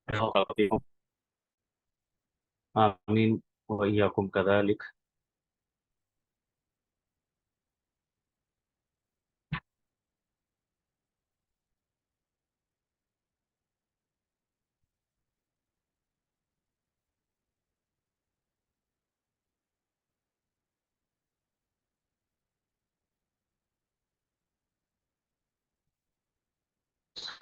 وأوقاتكم. آمين وإياكم كذلك.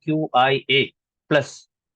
QIA+।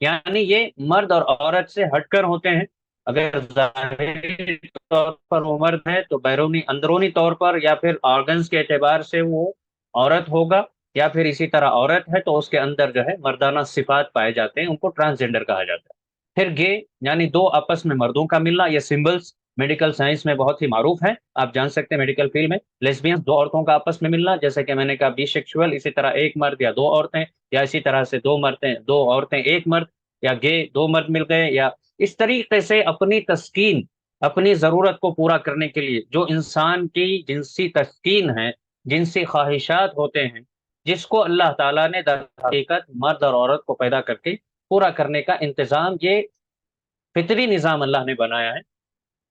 یعنی یہ مرد اور عورت سے ہٹ کر ہوتے ہیں. اگر ظاہری طور پر وہ مرد ہے تو بیرونی اندرونی طور پر یا پھر آرگنز کے اعتبار سے وہ عورت ہوگا، یا پھر اسی طرح عورت ہے تو اس کے اندر جو ہے مردانہ صفات پائے جاتے ہیں، ان کو ٹرانسجینڈر کہا جاتا ہے. پھر گے یعنی دو آپس میں مردوں کا ملنا، یہ سمبلس میڈیکل سائنس میں بہت ہی معروف ہے، آپ جان سکتے ہیں میڈیکل فیلڈ میں. لیسبین دو عورتوں کا آپس میں ملنا، جیسے کہ میں نے کہا بی سیکشول، اسی طرح ایک مرد یا دو عورتیں، یا اسی طرح سے دو عورتیں ایک مرد، یا گے دو مرد مل گئے، یا اس طریقے سے اپنی تسکین، اپنی ضرورت کو پورا کرنے کے لیے جو انسان کی جنسی تسکین ہے، جنسی خواہشات ہوتے ہیں، جس کو اللہ تعالیٰ نے در حقیقت مرد اور عورت کو پیدا کر کے پورا کرنے کا انتظام، یہ فطری نظام اللہ نے بنایا ہے.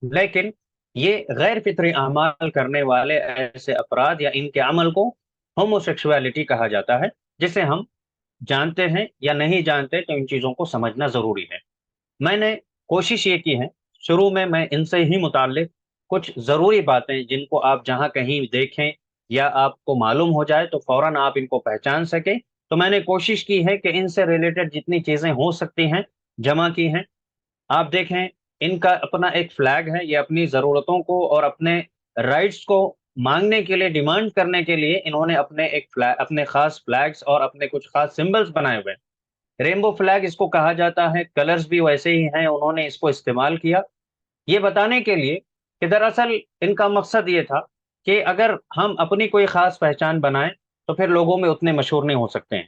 لیکن یہ غیر فطری اعمال کرنے والے ایسے افراد یا ان کے عمل کو ہومو سیکشولیٹی کہا جاتا ہے. جسے ہم جانتے ہیں یا نہیں جانتے تو ان چیزوں کو سمجھنا ضروری ہے. میں نے کوشش یہ کی ہے شروع میں ان سے ہی متعلق کچھ ضروری باتیں جن کو آپ جہاں کہیں دیکھیں یا آپ کو معلوم ہو جائے تو فوراً آپ ان کو پہچان سکیں. تو میں نے کوشش کی ہے کہ ان سے ریلیٹڈ جتنی چیزیں ہو سکتی ہیں جمع کی ہیں. آپ دیکھیں، ان کا اپنا ایک فلیگ ہے، یہ اپنی ضرورتوں کو اور اپنے رائٹس کو مانگنے کے لیے، ڈیمانڈ کرنے کے لیے انہوں نے اپنے خاص فلیگز اور اپنے کچھ خاص سمبلز بنائے ہوئے ہیں. ریمبو فلیگ اس کو کہا جاتا ہے، کلرز بھی ویسے ہی ہیں، انہوں نے اس کو استعمال کیا یہ بتانے کے لیے کہ دراصل ان کا مقصد یہ تھا کہ اگر ہم اپنی کوئی خاص پہچان بنائیں تو پھر لوگوں میں اتنے مشہور نہیں ہو سکتے ہیں.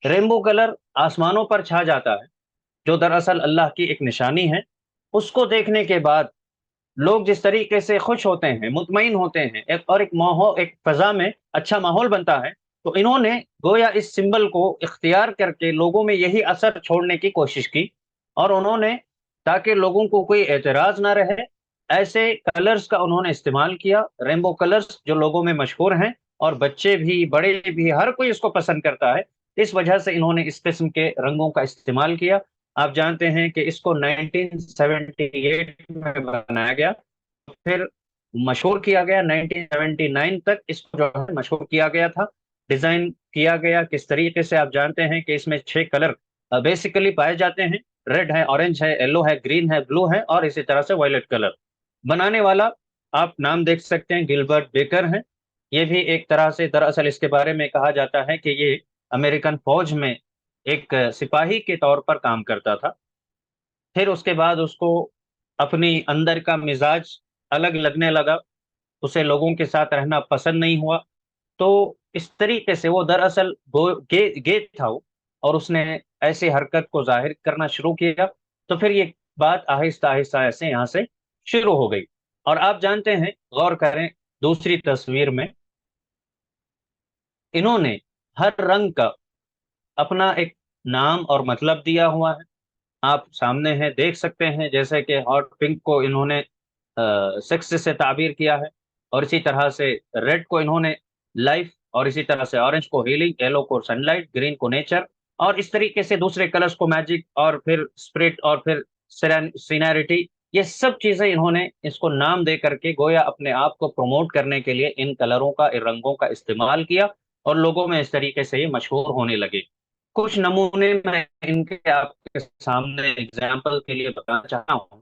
ریمبو کلر آسمانوں پر چھا جاتا ہے، جو دراصل اللہ کی ایک نشانی ہے. اس کو دیکھنے کے بعد لوگ جس طریقے سے خوش ہوتے ہیں، مطمئن ہوتے ہیں، ایک ماحول، ایک فضا میں اچھا ماحول بنتا ہے. تو انہوں نے گویا اس سمبل کو اختیار کر کے لوگوں میں یہی اثر چھوڑنے کی کوشش کی، اور انہوں نے تاکہ لوگوں کو کوئی اعتراض نہ رہے ایسے کلرز کا انہوں نے استعمال کیا، ریمبو کلرز جو لوگوں میں مشہور ہیں، اور بچے بھی بڑے بھی ہر کوئی اس کو پسند کرتا ہے. اس وجہ سے انہوں نے اس قسم کے رنگوں کا استعمال کیا. آپ جانتے ہیں کہ اس کو 1978 میں بنایا گیا، پھر مشہور کیا گیا 1979 تک، اس کو جو ہے مشہور کیا گیا تھا، ڈیزائن کیا گیا کس طریقے سے. آپ جانتے ہیں کہ اس میں 6 کلر بیسیکلی پائے جاتے ہیں، ریڈ ہے، اورنج ہے، یلو ہے، گرین ہے، بلو ہے، اور اسی طرح سے وائلٹ کلر. بنانے والا آپ نام دیکھ سکتے ہیں، گلبرٹ بیکر ہیں. یہ بھی ایک طرح سے دراصل اس کے بارے میں کہا جاتا ہے کہ یہ امریکن فوج میں ایک سپاہی کے طور پر کام کرتا تھا. پھر اس کے بعد اس کو اپنی اندر کا مزاج الگ لگنے لگا، اسے لوگوں کے ساتھ رہنا پسند نہیں ہوا. تو اس طریقے سے وہ دراصل گے تھا وہ، اور اس نے ایسی حرکت کو ظاہر کرنا شروع کیا. تو پھر یہ بات آہستہ آہستہ ایسے یہاں سے شروع ہو گئی. اور آپ جانتے ہیں، غور کریں، دوسری تصویر میں انہوں نے ہر رنگ کا اپنا ایک نام اور مطلب دیا ہوا ہے. آپ سامنے ہیں دیکھ سکتے ہیں، جیسے کہ ہاٹ پنک کو انہوں نے سیکس سے تعبیر کیا ہے، اور اسی طرح سے ریڈ کو انہوں نے لائف، اور اسی طرح سے اورنج کو ہیلنگ، یلو کو سن لائٹ، گرین کو نیچر، اور اس طریقے سے دوسرے کلرز کو میجک، اور پھر اسپرٹ، اور پھر سینیرٹی. یہ سب چیزیں انہوں نے اس کو نام دے کر کے گویا اپنے آپ کو پروموٹ کرنے کے لیے ان کلروں کا، ان رنگوں کا استعمال کیا، اور لوگوں میں اس طریقے سے یہ مشہور ہونے لگے. کچھ نمونے میں ان کے آپ کے سامنے اگزامپل کے لیے بتانا چاہتا ہوں.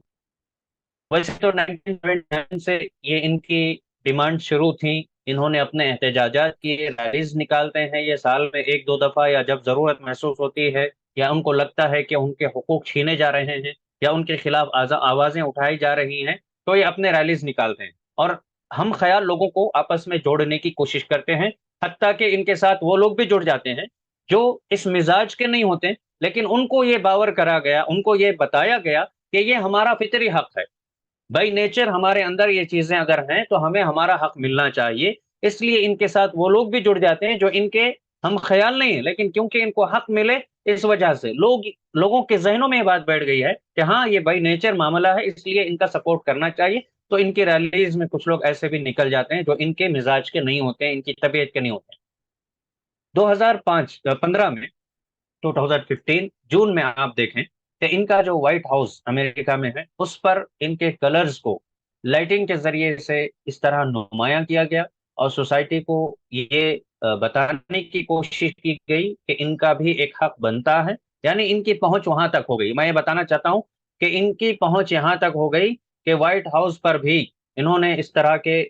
ویسے تو 1979 سے یہ ان کی ڈیمانڈ شروع تھی، انہوں نے اپنے احتجاجات کیے، ریلیز نکالتے ہیں یہ سال میں ایک دو دفعہ، یا جب ضرورت محسوس ہوتی ہے یا ان کو لگتا ہے کہ ان کے حقوق چھینے جا رہے ہیں یا ان کے خلاف آوازیں اٹھائی جا رہی ہیں، تو یہ اپنے ریلیز نکالتے ہیں. اور ہم خیال لوگوں کو آپس میں جوڑنے کی کوشش کرتے ہیں، حتیٰ کہ ان کے ساتھ وہ لوگ بھی جڑ جاتے ہیں جو اس مزاج کے نہیں ہوتے، لیکن ان کو یہ باور کرا گیا، ان کو یہ بتایا گیا کہ یہ ہمارا فطری حق ہے، بائی نیچر ہمارے اندر یہ چیزیں اگر ہیں تو ہمیں ہمارا حق ملنا چاہیے. اس لیے ان کے ساتھ وہ لوگ بھی جڑ جاتے ہیں جو ان کے ہم خیال نہیں ہیں، لیکن کیونکہ ان کو حق ملے، اس وجہ سے لوگوں کے ذہنوں میں یہ بات بیٹھ گئی ہے کہ ہاں یہ بائی نیچر معاملہ ہے، اس لیے ان کا سپورٹ کرنا چاہیے. تو ان کی ریلیز میں کچھ لوگ ایسے بھی نکل جاتے ہیں جو ان کے مزاج کے نہیں ہوتے ہیں، ان کی طبیعت کے نہیں ہوتے ہیں. 2015 میں، 2015 جون میں آپ دیکھیں کہ ان کا جو وائٹ ہاؤس امریکہ میں ہے، اس پر ان کے کلرز کو لائٹنگ کے ذریعے سے اس طرح نمایاں کیا گیا، اور سوسائٹی کو یہ بتانے کی کوشش کی گئی کہ ان کا بھی ایک حق بنتا ہے یعنی ان کی پہنچ وہاں تک ہو گئی. میں یہ بتانا چاہتا ہوں کہ ان کی پہنچ یہاں تک ہو گئی کہ وائٹ ہاؤس پر بھی انہوں نے اس طرح کے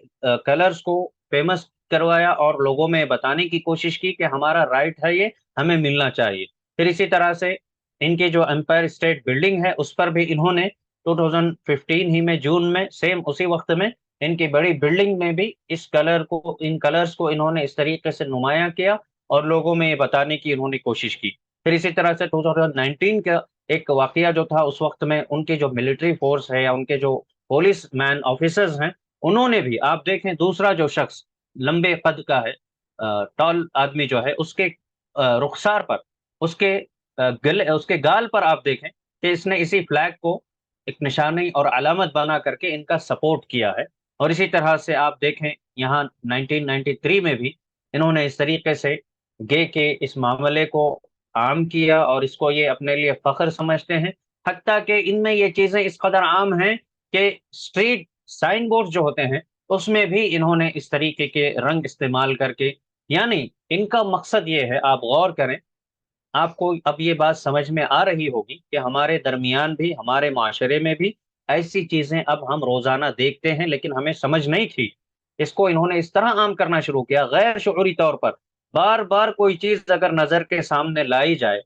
کلرز کو فیمس کروایا اور لوگوں میں بتانے کی کوشش کی کہ ہمارا رائٹ ہے، یہ ہمیں ملنا چاہیے. پھر اسی طرح سے ان کی جو امپائر اسٹیٹ بلڈنگ ہے اس پر بھی انہوں نے 2015 ہی میں جون میں سیم اسی وقت میں ان کی بڑی بلڈنگ میں بھی اس کلر کو، ان کلرز کو انہوں نے اس طریقے سے نمایاں کیا اور لوگوں میں یہ بتانے کی انہوں نے کوشش کی. پھر اسی طرح سے 2019 کا ایک واقعہ جو تھا، اس وقت میں ان کے جو ملٹری فورس ہے یا ان کے جو پولیس مین آفیسرز ہیں، انہوں نے بھی آپ دیکھیں دوسرا جو شخص لمبے قد کا ہے، ٹال آدمی جو ہے، اس کے رخسار پر، اس کے گلے، اس کے گال پر آپ دیکھیں کہ اس نے اسی فلیگ کو ایک نشانی اور علامت بنا کر کے ان کا سپورٹ کیا ہے. اور اسی طرح سے آپ دیکھیں یہاں 1993 میں بھی انہوں نے اس طریقے سے گے کے اس معاملے کو عام کیا اور اس کو یہ اپنے لیے فخر سمجھتے ہیں. حتیٰ کہ ان میں یہ چیزیں اس قدر عام ہیں کہ اسٹریٹ سائن بورڈ جو ہوتے ہیں اس میں بھی انہوں نے اس طریقے کے رنگ استعمال کر کے، یعنی ان کا مقصد یہ ہے، آپ غور کریں، آپ کو اب یہ بات سمجھ میں آ رہی ہوگی کہ ہمارے درمیان بھی، ہمارے معاشرے میں بھی ایسی چیزیں اب ہم روزانہ دیکھتے ہیں لیکن ہمیں سمجھ نہیں تھی. اس کو انہوں نے اس طرح عام کرنا شروع کیا غیر شعوری طور پر. بار بار کوئی چیز اگر نظر کے سامنے لائی جائے،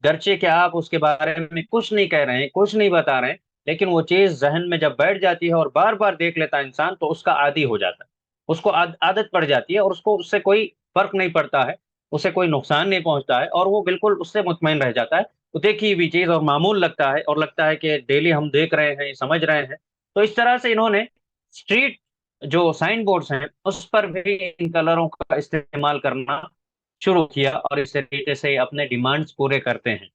گرچہ کہ آپ اس کے بارے میں کچھ نہیں کہہ رہے ہیں، کچھ نہیں بتا رہے ہیں، لیکن وہ چیز ذہن میں جب بیٹھ جاتی ہے اور بار بار دیکھ لیتا ہے انسان تو اس کا عادی ہو جاتا ہے، اس کو عادت پڑ جاتی ہے اور اس کو اس سے کوئی فرق نہیں پڑتا ہے، اسے کوئی نقصان نہیں پہنچتا ہے اور وہ بالکل اس سے مطمئن رہ جاتا ہے. تو دیکھی ہوئی چیز اور معمول لگتا ہے اور لگتا ہے کہ ڈیلی ہم دیکھ رہے ہیں، سمجھ رہے ہیں. تو اس طرح سے انہوں نے اسٹریٹ جو سائن بورڈز ہیں اس پر بھی ان کلروں کا استعمال کرنا شروع کیا اور اس طریقے سے اپنے ڈیمانڈز پورے کرتے ہیں.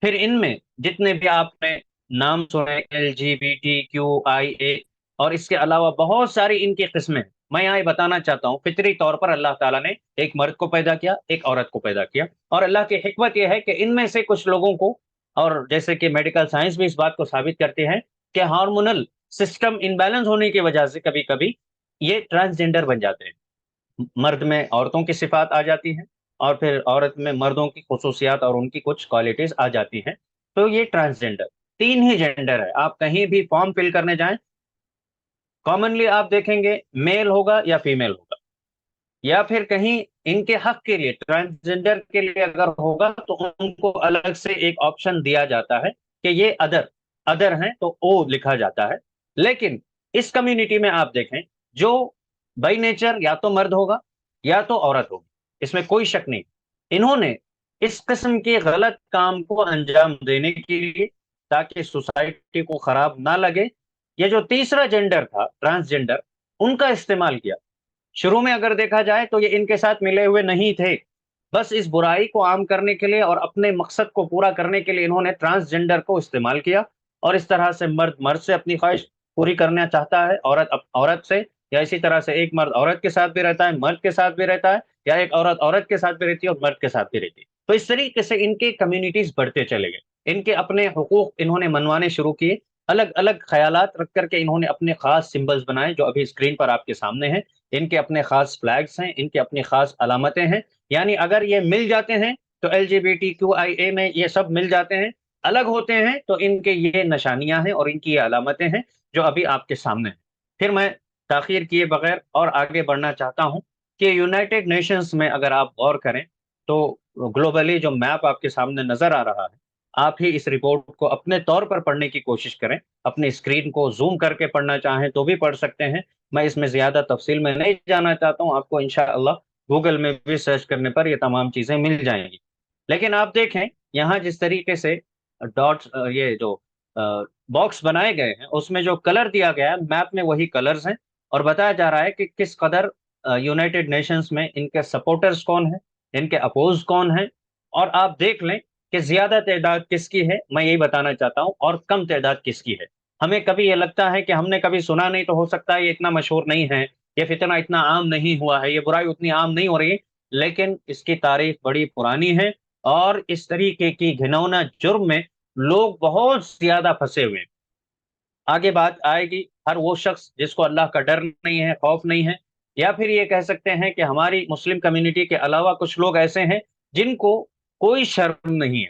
پھر ان میں جتنے بھی آپ نے نام سنے، LGBTQIA، اور اس کے علاوہ بہت ساری ان کی قسمیں، میں یہاں یہ بتانا چاہتا ہوں فطری طور پر اللہ تعالیٰ نے ایک مرد کو پیدا کیا، ایک عورت کو پیدا کیا، اور اللہ کی حکمت یہ ہے کہ ان میں سے کچھ لوگوں کو، اور جیسے کہ میڈیکل سائنس بھی اس بات کو ثابت کرتی ہے کہ ہارمونل سسٹم ان بیلنس ہونے کی وجہ سے کبھی کبھی یہ ٹرانسجنڈر بن جاتے ہیں. مرد میں عورتوں کی صفات آ جاتی ہیں اور پھر عورت میں مردوں کی خصوصیات اور ان کی کچھ کوالٹیز آ جاتی ہیں. تو یہ ٹرانسجنڈر، تین ہی جینڈر ہے. آپ کہیں بھی فارم فل کرنے جائیں، کامنلی آپ دیکھیں گے میل ہوگا یا فیمیل ہوگا، یا پھر کہیں ان کے حق کے لیے ٹرانسجنڈر کے لیے اگر ہوگا تو ان کو الگ سے ایک آپشن دیا جاتا ہے کہ یہ ادر ہیں تو او لکھا جاتا ہے. لیکن اس کمیونٹی میں آپ دیکھیں جو بائی نیچر یا تو مرد ہوگا یا تو عورت ہوگی، اس میں کوئی شک نہیں. انہوں نے اس قسم کے غلط کام کو انجام دینے کے لیے، تاکہ سوسائٹی کو خراب نہ لگے، یہ جو تیسرا جینڈر تھا ٹرانسجنڈر، ان کا استعمال کیا. شروع میں اگر دیکھا جائے تو یہ ان کے ساتھ ملے ہوئے نہیں تھے، بس اس برائی کو عام کرنے کے لیے اور اپنے مقصد کو پورا کرنے کے لیے انہوں نے ٹرانسجنڈر کو استعمال کیا. اور اس طرح سے مرد مرد سے اپنی خواہش پوری کرنا چاہتا ہے، عورت عورت سے، یا اسی طرح سے ایک مرد عورت کے ساتھ بھی رہتا ہے، مرد کے ساتھ بھی رہتا ہے، یا ایک عورت عورت کے ساتھ بھی رہتی ہے اور مرد کے ساتھ بھی رہتی ہے. تو اس طریقے سے ان کے کمیونٹیز بڑھتے چلے گئے، ان کے اپنے حقوق انہوں نے منوانے شروع کیے، الگ الگ خیالات رکھ کر کے انہوں نے اپنے خاص سمبلز بنائے جو ابھی اسکرین پر آپ کے سامنے ہیں. ان کے اپنے خاص فلیگس ہیں، ان کے اپنی خاص علامتیں ہیں. یعنی اگر یہ مل جاتے ہیں تو LGBTQIA میں یہ سب مل جاتے ہیں، الگ ہوتے ہیں تو ان کے یہ نشانیاں ہیں اور ان کی یہ علامتیں ہیں جو ابھی آپ کے سامنے ہیں. پھر میں تاخیر کیے بغیر اور آگے بڑھنا چاہتا ہوں کہ یونائٹڈ نیشنز میں اگر آپ غور کریں تو گلوبلی جو میپ آپ کے سامنے نظر آ رہا ہے، آپ ہی اس رپورٹ کو اپنے طور پر پڑھنے کی کوشش کریں، اپنی اسکرین کو زوم کر کے پڑھنا چاہیں تو بھی پڑھ سکتے ہیں. میں اس میں زیادہ تفصیل میں نہیں جانا چاہتا ہوں، آپ کو انشاءاللہ گوگل میں بھی سرچ کرنے پر یہ تمام چیزیں مل جائیں گی. لیکن آپ دیکھیں یہاں جس طریقے سے ڈاٹس، یہ جو باکس بنائے گئے ہیں اس میں جو کلر دیا گیا ہے میپ میں وہی کلرز ہیں، اور بتایا جا رہا ہے کہ کس قدر یونائٹڈ نیشنز میں ان کے سپورٹرز کون ہیں، ان کے اپوز کون ہیں. اور آپ دیکھ لیں کہ زیادہ تعداد کس کی ہے، میں یہی بتانا چاہتا ہوں، اور کم تعداد کس کی ہے. ہمیں کبھی یہ لگتا ہے کہ ہم نے کبھی سنا نہیں، تو ہو سکتا ہے یہ اتنا مشہور نہیں ہے، یہ فتنہ اتنا عام نہیں ہوا ہے، یہ برائی اتنی عام نہیں ہو رہی، لیکن اس کی تاریخ بڑی پرانی ہے اور اس طریقے کی گھنونا جرم میں لوگ بہت زیادہ پھنسے ہوئے ہیں. آگے بات آئے گی ہر وہ شخص جس کو اللہ کا ڈر نہیں ہے، خوف نہیں ہے، یا پھر یہ کہہ سکتے ہیں کہ ہماری مسلم کمیونٹی کے علاوہ کچھ لوگ ایسے ہیں جن کو کوئی شرم نہیں ہے،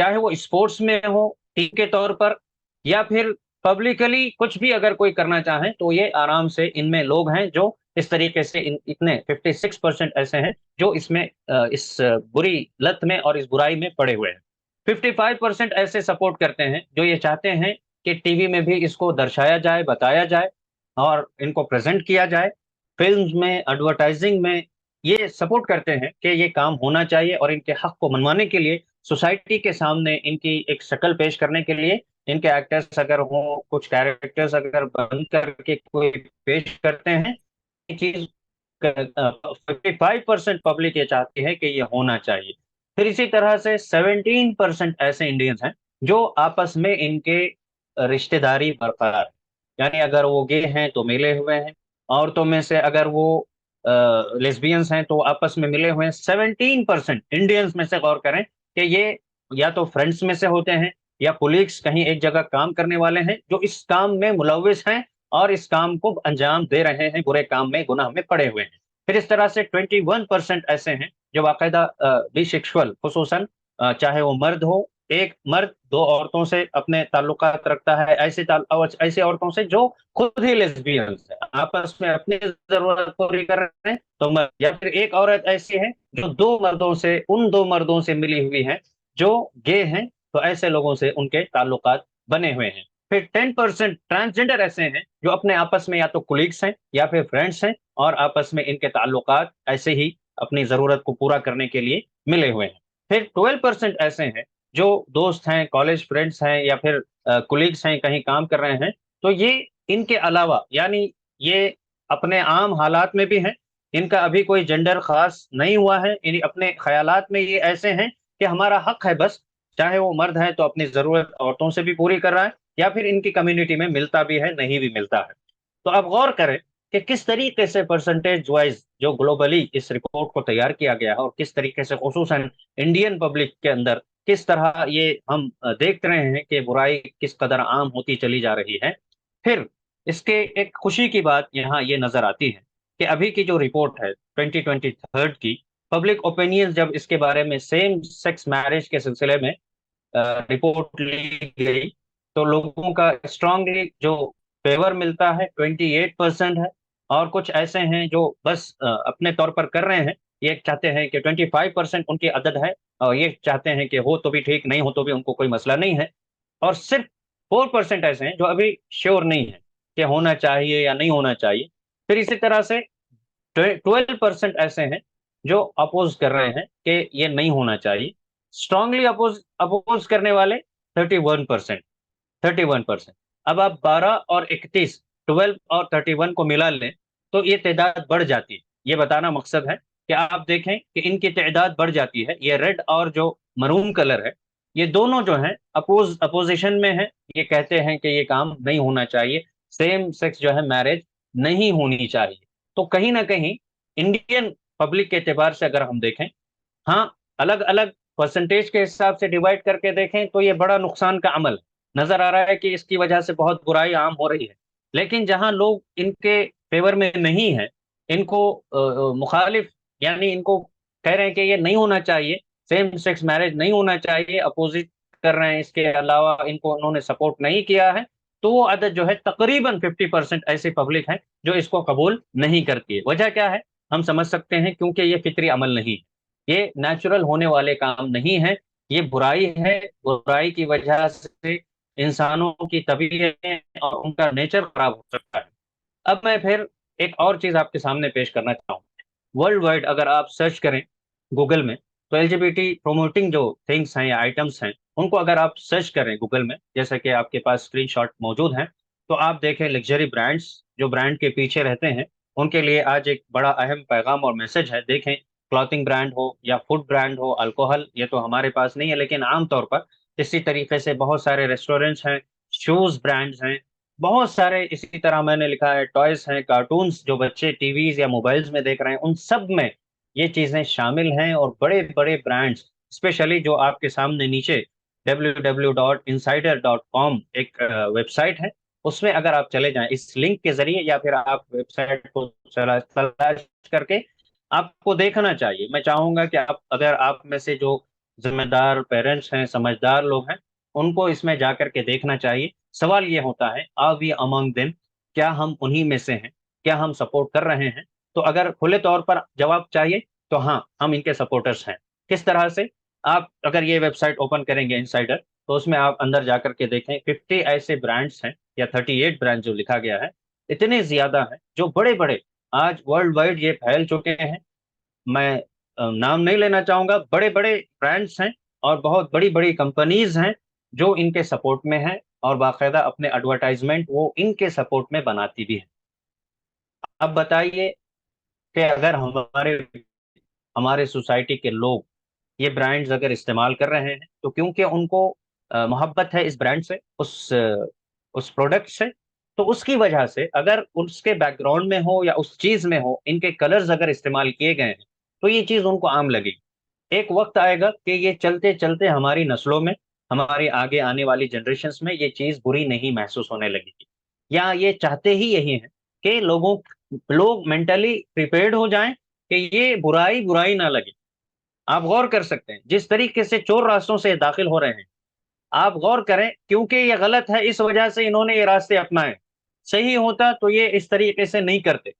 چاہے وہ اسپورٹس میں ہو ٹیم کے طور پر، یا پھر پبلکلی کچھ بھی اگر کوئی کرنا چاہیں تو یہ آرام سے ان میں لوگ ہیں جو اس طریقے سے اتنے 56% ایسے ہیں جو اس میں اس بری لت میں اور اس برائی میں پڑے ہوئے ہیں۔ 55% ایسے سپورٹ کرتے ہیں جو یہ چاہتے ہیں کہ ٹی وی میں بھی اس کو درشایا جائے، بتایا جائے اور ان کو پریزنٹ کیا جائے، فلمز میں، ایڈورٹائزنگ میں یہ سپورٹ کرتے ہیں کہ یہ کام ہونا چاہیے، اور ان کے حق کو منوانے کے لیے سوسائٹی کے سامنے ان کی ایک شکل پیش کرنے کے لیے ان کے ایکٹرز اگر ہوں، کچھ کیریکٹرز اگر بن کر کے کوئی پیش کرتے ہیں، یہ چیز 55% پبلک یہ چاہتی ہے کہ یہ ہونا چاہیے۔ پھر اسی طرح سے 17% ایسے انڈینز ہیں جو آپس میں ان کے رشتہ داری برقرار، یعنی اگر وہ گے ہیں تو ملے ہوئے ہیں، عورتوں میں سے اگر وہ لیسبینس ہیں تو آپس میں ملے ہوئے ہیں۔ 17% انڈینز میں سے غور کریں کہ یہ یا تو فرینڈس میں سے ہوتے ہیں یا کولیگس کہیں ایک جگہ کام کرنے والے ہیں جو اس کام میں ملوث ہیں اور اس کام کو انجام دے رہے ہیں، برے کام میں، گناہ میں پڑے ہوئے ہیں۔ پھر اس طرح سے 21% ایسے ہیں جو باقاعدہ بی سیکشول، خصوصاً چاہے وہ مرد ہو، ایک مرد دو عورتوں سے اپنے تعلقات رکھتا ہے، ایسے عورتوں سے جو خود ہی لیسبینس ہے، آپس میں اپنی ضرورت پوری کر رہے ہیں تو مرد، یا پھر ایک عورت ایسی ہے جو ان دو مردوں سے ملی ہوئی ہے جو گے ہیں، تو ایسے لوگوں سے ان کے تعلقات بنے ہوئے ہیں۔ پھر 10% ٹرانسجنڈر ایسے ہیں جو اپنے آپس میں یا تو کولیگس ہیں یا پھر فرینڈس ہیں، اور آپس میں ان کے تعلقات ایسے ہی اپنی ضرورت کو پورا کرنے کے لیے ملے ہوئے ہیں۔ پھر 12% ایسے ہیں جو دوست ہیں، کالج فرینڈس ہیں یا پھر کولیگس ہیں، کہیں کام کر رہے ہیں، تو یہ ان کے علاوہ، یعنی یہ اپنے عام حالات میں بھی ہیں، ان کا ابھی کوئی جنڈر خاص نہیں ہوا ہے، یعنی اپنے خیالات میں یہ ایسے ہیں کہ ہمارا حق ہے، بس چاہے وہ مرد ہے تو اپنی ضرورت عورتوں سے بھی پوری کر رہا ہے، یا پھر ان کی کمیونٹی میں ملتا بھی ہے، نہیں بھی ملتا ہے۔ تو اب غور کریں کہ کس طریقے سے پرسنٹیج وائز جو گلوبلی اس رپورٹ کو تیار کیا گیا ہے، اور کس طریقے سے خصوصاً انڈین پبلک کے اندر کس طرح یہ ہم دیکھ رہے ہیں کہ برائی کس قدر عام ہوتی چلی جا رہی ہے۔ پھر اس کے ایک خوشی کی بات یہاں یہ نظر آتی ہے کہ ابھی کی جو رپورٹ ہے 2023 کی، پبلک اوپینین جب اس کے بارے میں سیم سیکس میرج کے سلسلے میں رپورٹ لی گئی تو لوگوں کا اسٹرانگلی جو فیور ملتا ہے 28% ہے، اور کچھ ایسے ہیں جو بس اپنے طور پر کر رہے ہیں، یہ چاہتے ہیں کہ 25% ان کی عدد ہے، اور یہ چاہتے ہیں کہ ہو تو بھی ٹھیک، نہیں ہو تو بھی ان کو کوئی مسئلہ نہیں ہے، اور صرف 4% ایسے ہیں جو ابھی شیور نہیں ہے کہ ہونا چاہیے یا نہیں ہونا چاہیے۔ پھر اسی طرح سے 12% ایسے ہیں جو اپوز کر رہے ہیں کہ یہ نہیں ہونا چاہیے۔ اسٹرانگلی اپوز کرنے والے 31%، 31%۔ اب آپ 12 اور 31، 12 اور 31 کو ملا لیں تو یہ تعداد بڑھ جاتی ہے۔ یہ بتانا مقصد ہے کہ آپ دیکھیں کہ ان کی تعداد بڑھ جاتی ہے۔ یہ ریڈ اور جو مرون کلر ہے، یہ دونوں جو ہیں اپوزیشن میں ہیں، یہ کہتے ہیں کہ یہ کام نہیں ہونا چاہیے، سیم سیکس جو ہے میرج نہیں ہونی چاہیے۔ تو کہیں نہ کہیں انڈین پبلک کے اعتبار سے اگر ہم دیکھیں، ہاں، الگ الگ پرسنٹیج کے حساب سے ڈیوائڈ کر کے دیکھیں تو یہ بڑا نقصان کا عمل نظر آ رہا ہے کہ اس کی وجہ سے بہت برائی عام ہو رہی ہے۔ لیکن جہاں لوگ ان کے فیور میں نہیں ہیں، ان کو مخالف، یعنی ان کو کہہ رہے ہیں کہ یہ نہیں ہونا چاہیے، سیم سیکس میرج نہیں ہونا چاہیے، اپوزٹ کر رہے ہیں، اس کے علاوہ ان کو انہوں نے سپورٹ نہیں کیا ہے، تو وہ عدد جو ہے تقریباً 50% ایسی پبلک ہے جو اس کو قبول نہیں کرتی ہے۔ وجہ کیا ہے ہم سمجھ سکتے ہیں، کیونکہ یہ فطری عمل نہیں ہے، یہ نیچرل ہونے والے کام نہیں ہے، یہ برائی ہے۔ برائی کی وجہ سے انسانوں کی طبیعت اور ان کا نیچر خراب ہو سکتا ہے۔ اب میں پھر ایک اور چیز آپ کے سامنے پیش کرنا چاہتا ہوں۔ ورلڈ وائڈ اگر آپ سرچ کریں گوگل میں تو L G B T promoting جو تھنگس ہیں یا آئٹمس ہیں، ان کو اگر آپ سرچ کریں گوگل میں، جیسا کہ آپ کے پاس اسکرین شاٹ موجود ہیں، تو آپ دیکھیں لگژری برانڈس جو برانڈ کے پیچھے رہتے ہیں، ان کے لیے آج ایک بڑا اہم پیغام اور میسج ہے۔ دیکھیں، کلاتنگ برانڈ ہو یا فوڈ برانڈ ہو، الکوہل یہ تو ہمارے پاس نہیں ہے، لیکن عام طور پر اسی طریقے سے بہت سارے ریسٹورینٹس ہیں، شوز برانڈز ہیں، بہت سارے اسی طرح میں نے لکھا ہے ٹوائز ہیں، کارٹونز جو بچے ٹی ویز یا موبائلز میں دیکھ رہے ہیں، ان سب میں یہ چیزیں شامل ہیں، اور بڑے بڑے برانڈز اسپیشلی جو آپ کے سامنے نیچے www.insider.com ایک ویب سائٹ ہے، اس میں اگر آپ چلے جائیں اس لنک کے ذریعے، یا پھر آپ ویب سائٹ کو تلاش کر کے آپ کو دیکھنا چاہیے۔ میں چاہوں گا کہ اگر آپ میں سے جو ذمہ دار پیرنٹس ہیں، سمجھدار لوگ ہیں، ان کو اس میں جا کر کے دیکھنا چاہیے۔ سوال یہ ہوتا ہے آر وی امانگ دم، کیا ہم انہی میں سے ہیں، کیا ہم سپورٹ کر رہے ہیں؟ تو اگر کھلے طور پر جواب چاہیے تو ہاں، ہم ان کے سپورٹرس ہیں۔ کس طرح سے؟ آپ اگر یہ ویب سائٹ اوپن کریں گے انسائڈر، تو اس میں آپ اندر جا کر کے دیکھیں 50 ایسے برانڈس ہیں، یا 38 برانڈ جو لکھا گیا ہے، اتنے زیادہ ہیں جو بڑے بڑے آج ورلڈ وائڈ یہ پھیل چکے ہیں۔ میں نام نہیں لینا چاہوں گا، بڑے بڑے برانڈس ہیں اور بہت بڑی بڑی کمپنیز ہیں جو ان کے سپورٹ میں ہیں، اور باقاعدہ اپنے ایڈورٹائزمنٹ وہ ان کے سپورٹ میں بناتی بھی ہیں۔ اب بتائیے کہ اگر ہمارے سوسائٹی کے لوگ یہ برانڈز اگر استعمال کر رہے ہیں، تو کیونکہ ان کو محبت ہے اس برانڈ سے، اس پروڈکٹ سے، تو اس کی وجہ سے اگر اس کے بیک گراؤنڈ میں ہو یا اس چیز میں ہو ان کے کلرز اگر استعمال کیے گئے ہیں، تو یہ چیز ان کو عام لگے گی۔ ایک وقت آئے گا کہ یہ چلتے چلتے ہماری نسلوں میں، ہماری آگے آنے والی جنریشنز میں یہ چیز بری نہیں محسوس ہونے لگے گی، یا یہ چاہتے ہی یہی ہیں کہ لوگ مینٹلی پریپیئرڈ ہو جائیں کہ یہ برائی برائی نہ لگے۔ آپ غور کر سکتے ہیں جس طریقے سے چور راستوں سے داخل ہو رہے ہیں، آپ غور کریں، کیونکہ یہ غلط ہے اس وجہ سے انہوں نے یہ راستے اپنائے۔ صحیح ہوتا تو یہ اس طریقے سے نہیں کرتے۔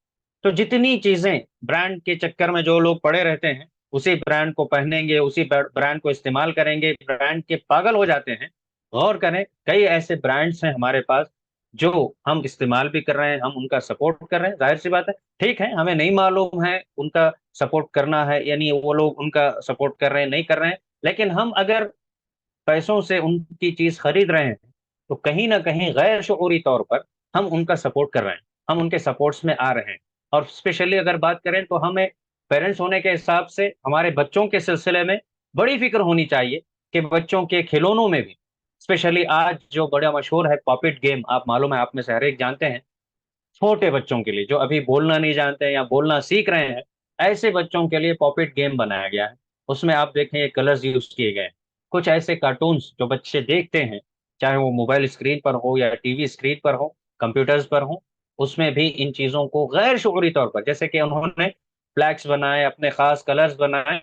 تو جتنی چیزیں برانڈ کے چکر میں جو لوگ پڑے رہتے ہیں، اسی برانڈ کو پہنیں گے، اسی برانڈ کو استعمال کریں گے، برانڈ کے پاگل ہو جاتے ہیں۔ غور کریں، کئی ایسے برانڈس ہیں ہمارے پاس جو ہم استعمال بھی کر رہے ہیں، ہم ان کا سپورٹ کر رہے ہیں، ظاہر سی بات ہے، ٹھیک ہے، ہمیں نہیں معلوم ہے ان کا سپورٹ کرنا ہے، یعنی وہ لوگ ان کا سپورٹ کر رہے ہیں نہیں کر رہے ہیں، لیکن ہم اگر پیسوں سے ان کی چیز خرید رہے ہیں، تو کہیں نہ کہیں غیر شعوری طور پر ہم ان کا سپورٹ کر رہے ہیں، ہم ان کے سپورٹس میں آ رہے ہیں۔ اور اسپیشلی اگر بات کریں تو ہمیں پیرنٹس ہونے کے حساب سے ہمارے بچوں کے سلسلے میں بڑی فکر ہونی چاہیے کہ بچوں کے کھلونوں میں بھی، اسپیشلی آج جو بڑا مشہور ہے پاپٹ گیم، آپ معلوم ہے، آپ میں سے ہر ایک جانتے ہیں، چھوٹے بچوں کے لیے جو ابھی بولنا نہیں جانتے ہیں یا بولنا سیکھ رہے ہیں، ایسے بچوں کے لیے پاپٹ گیم بنایا گیا ہے۔ اس میں آپ دیکھیں یہ کلرز یوز کیے گئے ہیں، کچھ ایسے کارٹونز جو بچے دیکھتے ہیں، چاہے وہ موبائل اسکرین پر ہو یا ٹی وی اسکرین پر ہو، کمپیوٹرز پر ہو، اس میں بھی ان چیزوں کو غیر شعوری طور پر، جیسے کہ انہوں نے فلیکس بنائے، اپنے خاص کلرز بنائے،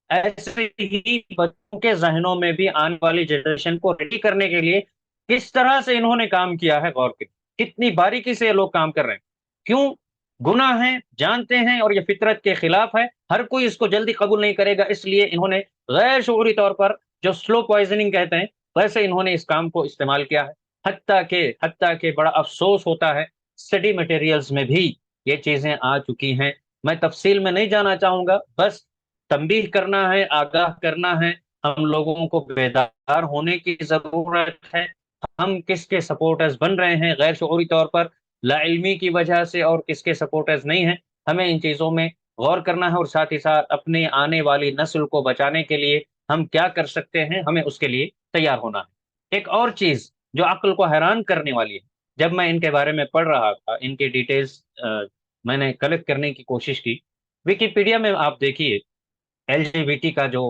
ایسے ہی بچوں کے ذہنوں میں بھی آنے والی جنریشن کو ریڈی کرنے کے لیے کس طرح سے انہوں نے کام کیا ہے، غور کتنی باریکی سے یہ لوگ کام کر رہے ہیں۔ کیوں؟ گناہ ہے، جانتے ہیں، اور یہ فطرت کے خلاف ہے، ہر کوئی اس کو جلدی قبول نہیں کرے گا، اس لیے انہوں نے غیر شعوری طور پر، جو سلو پوائزننگ کہتے ہیں، ویسے انہوں نے اس کام کو استعمال کیا ہے۔ حتیٰ کہ بڑا افسوس ہوتا ہے، اسٹڈی مٹیریلز میں بھی یہ چیزیں آ چکی ہیں۔ میں تفصیل میں نہیں جانا چاہوں گا، بس تنبیہ کرنا ہے، آگاہ کرنا ہے، ہم لوگوں کو بیدار ہونے کی ضرورت ہے۔ ہم کس کے سپورٹرز بن رہے ہیں غیر شعوری طور پر، لا علمی کی وجہ سے، اور کس کے سپورٹرز نہیں ہیں، ہمیں ان چیزوں میں غور کرنا ہے، اور ساتھ ہی ساتھ اپنے آنے والی نسل کو بچانے کے لیے ہم کیا کر سکتے ہیں، ہمیں اس کے لیے تیار ہونا ہے۔ ایک اور چیز جو عقل کو حیران کرنے والی ہے، جب میں ان کے بارے میں پڑھ رہا تھا، ان کے ڈیٹیلز میں نے کلیکٹ کرنے کی کوشش کی، ویکیپیڈیا میں آپ دیکھیے ایل جی بی ٹی کا جو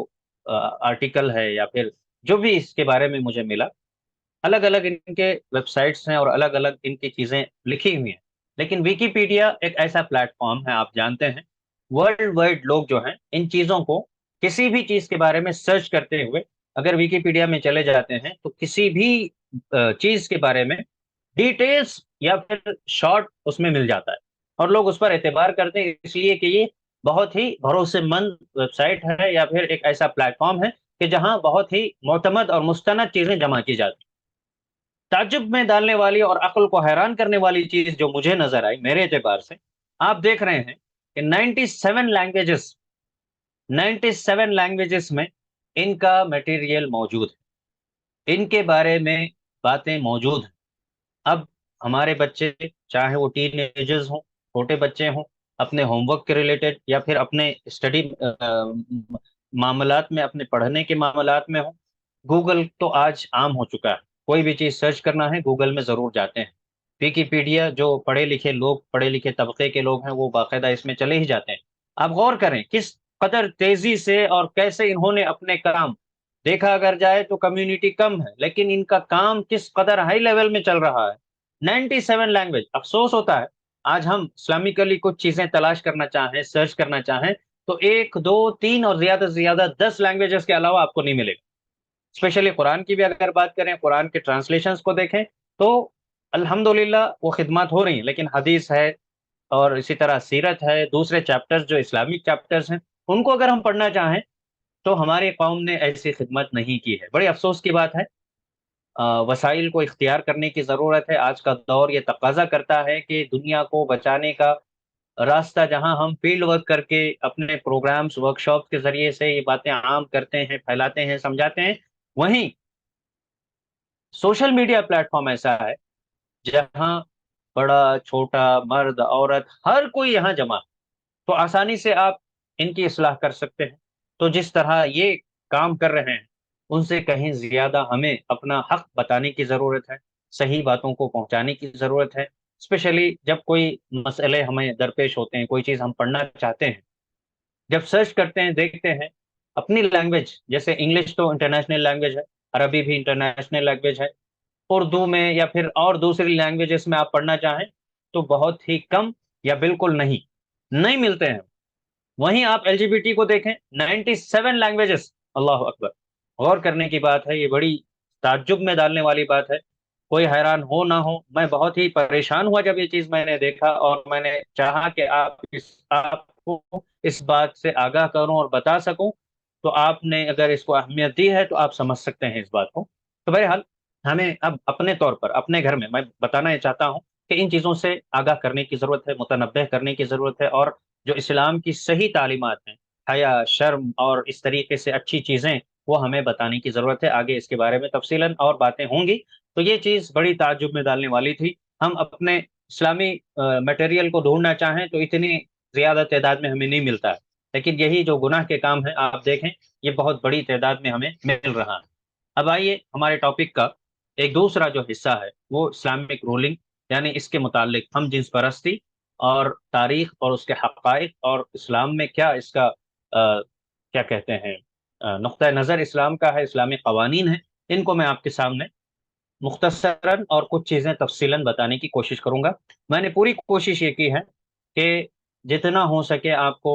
آرٹیکل ہے، یا پھر جو بھی اس کے بارے میں مجھے ملا، الگ الگ ان کے ویب سائٹس ہیں اور الگ الگ ان کی چیزیں لکھی ہوئی ہیں، لیکن ویکیپیڈیا ایک ایسا پلیٹ فارم ہے، آپ جانتے ہیں، ورلڈ وائڈ لوگ جو ہیں ان چیزوں کو، کسی بھی چیز کے بارے میں سرچ کرتے ہوئے اگر ویکیپیڈیا میں چلے جاتے ہیں، تو کسی بھی چیز کے بارے میں ڈیٹیلز یا پھر شارٹ اس میں مل جاتا ہے، اور لوگ اس پر اعتبار کرتے ہیں، اس لیے کہ یہ بہت ہی بھروسے مند ویب سائٹ ہے، یا پھر ایک ایسا پلیٹ فارم ہے کہ جہاں بہت ہی معتمد اور مستند چیزیں جمع کی جاتی ہیں۔ تعجب میں ڈالنے والی اور عقل کو حیران کرنے والی چیز جو مجھے نظر آئی میرے اعتبار سے، آپ دیکھ رہے ہیں کہ 97 لینگویجز میں ان کا میٹیریل موجود ہے، ان کے بارے میں باتیں موجود ہیں۔ اب ہمارے بچے، چاہے وہ ٹین ایجرز ہوں، چھوٹے بچے ہوں، اپنے ہوم ورک کے ریلیٹڈ یا پھر اپنے اسٹڈی معاملات میں، اپنے پڑھنے کے معاملات میں ہوں، گوگل تو آج عام ہو چکا ہے، کوئی بھی چیز سرچ کرنا ہے گوگل میں ضرور جاتے ہیں۔ ویکیپیڈیا جو پڑھے لکھے لوگ، پڑھے لکھے طبقے کے لوگ ہیں، وہ باقاعدہ اس میں چلے ہی جاتے ہیں۔ آپ غور کریں کس قدر تیزی سے اور کیسے انہوں نے اپنے کام، دیکھا اگر جائے تو کمیونٹی کم ہے، لیکن ان کا کام کس قدر ہائی لیول میں چل رہا ہے۔ 97 لینگویج، افسوس ہوتا ہے آج ہم اسلامکلی کچھ چیزیں تلاش کرنا چاہیں، سرچ کرنا چاہیں، تو ایک دو تین اور زیادہ سے زیادہ 10 لینگویجز کے علاوہ آپ کو نہیں ملے گا۔ اسپیشلی قرآن کی بھی اگر بات کریں، قرآن کے ٹرانسلیشنز کو دیکھیں تو الحمدللہ وہ خدمات ہو رہی ہیں، لیکن حدیث ہے اور اسی طرح سیرت ہے، دوسرے چیپٹرز جو اسلامک چیپٹرز ہیں، ان کو اگر ہم پڑھنا چاہیں تو ہماری قوم نے ایسی خدمت نہیں کی ہے۔ بڑی افسوس کی بات ہے، وسائل کو اختیار کرنے کی ضرورت ہے۔ آج کا دور یہ تقاضا کرتا ہے کہ دنیا کو بچانے کا راستہ جہاں ہم فیلڈ ورک کر کے اپنے پروگرامز ورکشاپ کے ذریعے سے یہ باتیں عام کرتے ہیں، پھیلاتے ہیں، سمجھاتے ہیں، وہیں سوشل میڈیا پلیٹ فارم ایسا ہے جہاں بڑا چھوٹا مرد عورت ہر کوئی یہاں جمع ہے، تو آسانی سے آپ ان کی اصلاح کر سکتے ہیں۔ تو جس طرح یہ کام کر رہے ہیں ان سے کہیں زیادہ ہمیں اپنا حق بتانے کی ضرورت ہے، صحیح باتوں کو پہنچانے کی ضرورت ہے، اسپیشلی جب کوئی مسئلے ہمیں درپیش ہوتے ہیں، کوئی چیز ہم پڑھنا چاہتے ہیں، جب سرچ کرتے ہیں دیکھتے ہیں اپنی لینگویج، جیسے انگلش تو انٹرنیشنل لینگویج ہے، عربی بھی انٹرنیشنل لینگویج ہے، اردو میں یا پھر اور دوسری لینگویجز میں آپ پڑھنا چاہیں تو بہت ہی کم یا بالکل نہیں ملتے ہیں۔ وہیں آپ ایل جی بی ٹی کو دیکھیں، 97 لینگویجز، اللہ اکبر! غور کرنے کی بات ہے، یہ بڑی تعجب میں ڈالنے والی بات ہے۔ کوئی حیران ہو نہ ہو، میں بہت ہی پریشان ہوا جب یہ چیز میں نے دیکھا، اور میں نے چاہا کہ آپ کو اس بات سے آگاہ کروں اور بتا سکوں، تو آپ نے اگر اس کو اہمیت دی ہے تو آپ سمجھ سکتے ہیں اس بات کو۔ تو بہرحال ہمیں اب اپنے طور پر اپنے گھر میں بتانا یہ چاہتا ہوں کہ ان چیزوں سے آگاہ کرنے کی ضرورت ہے، متنبہ کرنے کی ضرورت ہے، اور جو اسلام کی صحیح تعلیمات ہیں، حیا، شرم اور اس طریقے سے اچھی چیزیں، وہ ہمیں بتانے کی ضرورت ہے۔ آگے اس کے بارے میں تفصیلاً اور باتیں ہوں گی۔ تو یہ چیز بڑی تعجب میں ڈالنے والی تھی، ہم اپنے اسلامی میٹیریل کو ڈھونڈنا چاہیں تو اتنی زیادہ تعداد میں ہمیں نہیں ملتا ہے، لیکن یہی جو گناہ کے کام ہیں آپ دیکھیں، یہ بہت بڑی تعداد میں ہمیں مل رہا ہے۔ اب آئیے ہمارے ٹاپک کا ایک دوسرا جو حصہ ہے وہ اسلامک رولنگ، یعنی اس کے متعلق ہم جنس پرستی اور تاریخ اور اس کے حقائق، اور اسلام میں کیا اس کا کیا کہتے ہیں نقطہ نظر اسلام کا ہے، اسلامی قوانین ہیں، ان کو میں آپ کے سامنے مختصراً اور کچھ چیزیں تفصیلاً بتانے کی کوشش کروں گا۔ میں نے پوری کوشش یہ کی ہے کہ جتنا ہو سکے آپ کو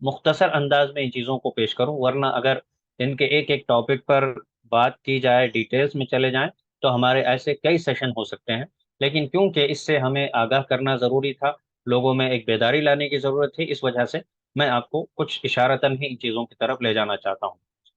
مختصر انداز میں ان چیزوں کو پیش کروں، ورنہ اگر ان کے ایک ایک ٹاپک پر بات کی جائے، ڈیٹیلز میں چلے جائیں، تو ہمارے ایسے کئی سیشن ہو سکتے ہیں۔ لیکن کیونکہ اس سے ہمیں آگاہ کرنا ضروری تھا، لوگوں میں ایک بیداری لانے کی ضرورت تھی، اس وجہ سے میں آپ کو کچھ اشارتاً ہی ان چیزوں کی طرف لے جانا چاہتا ہوں۔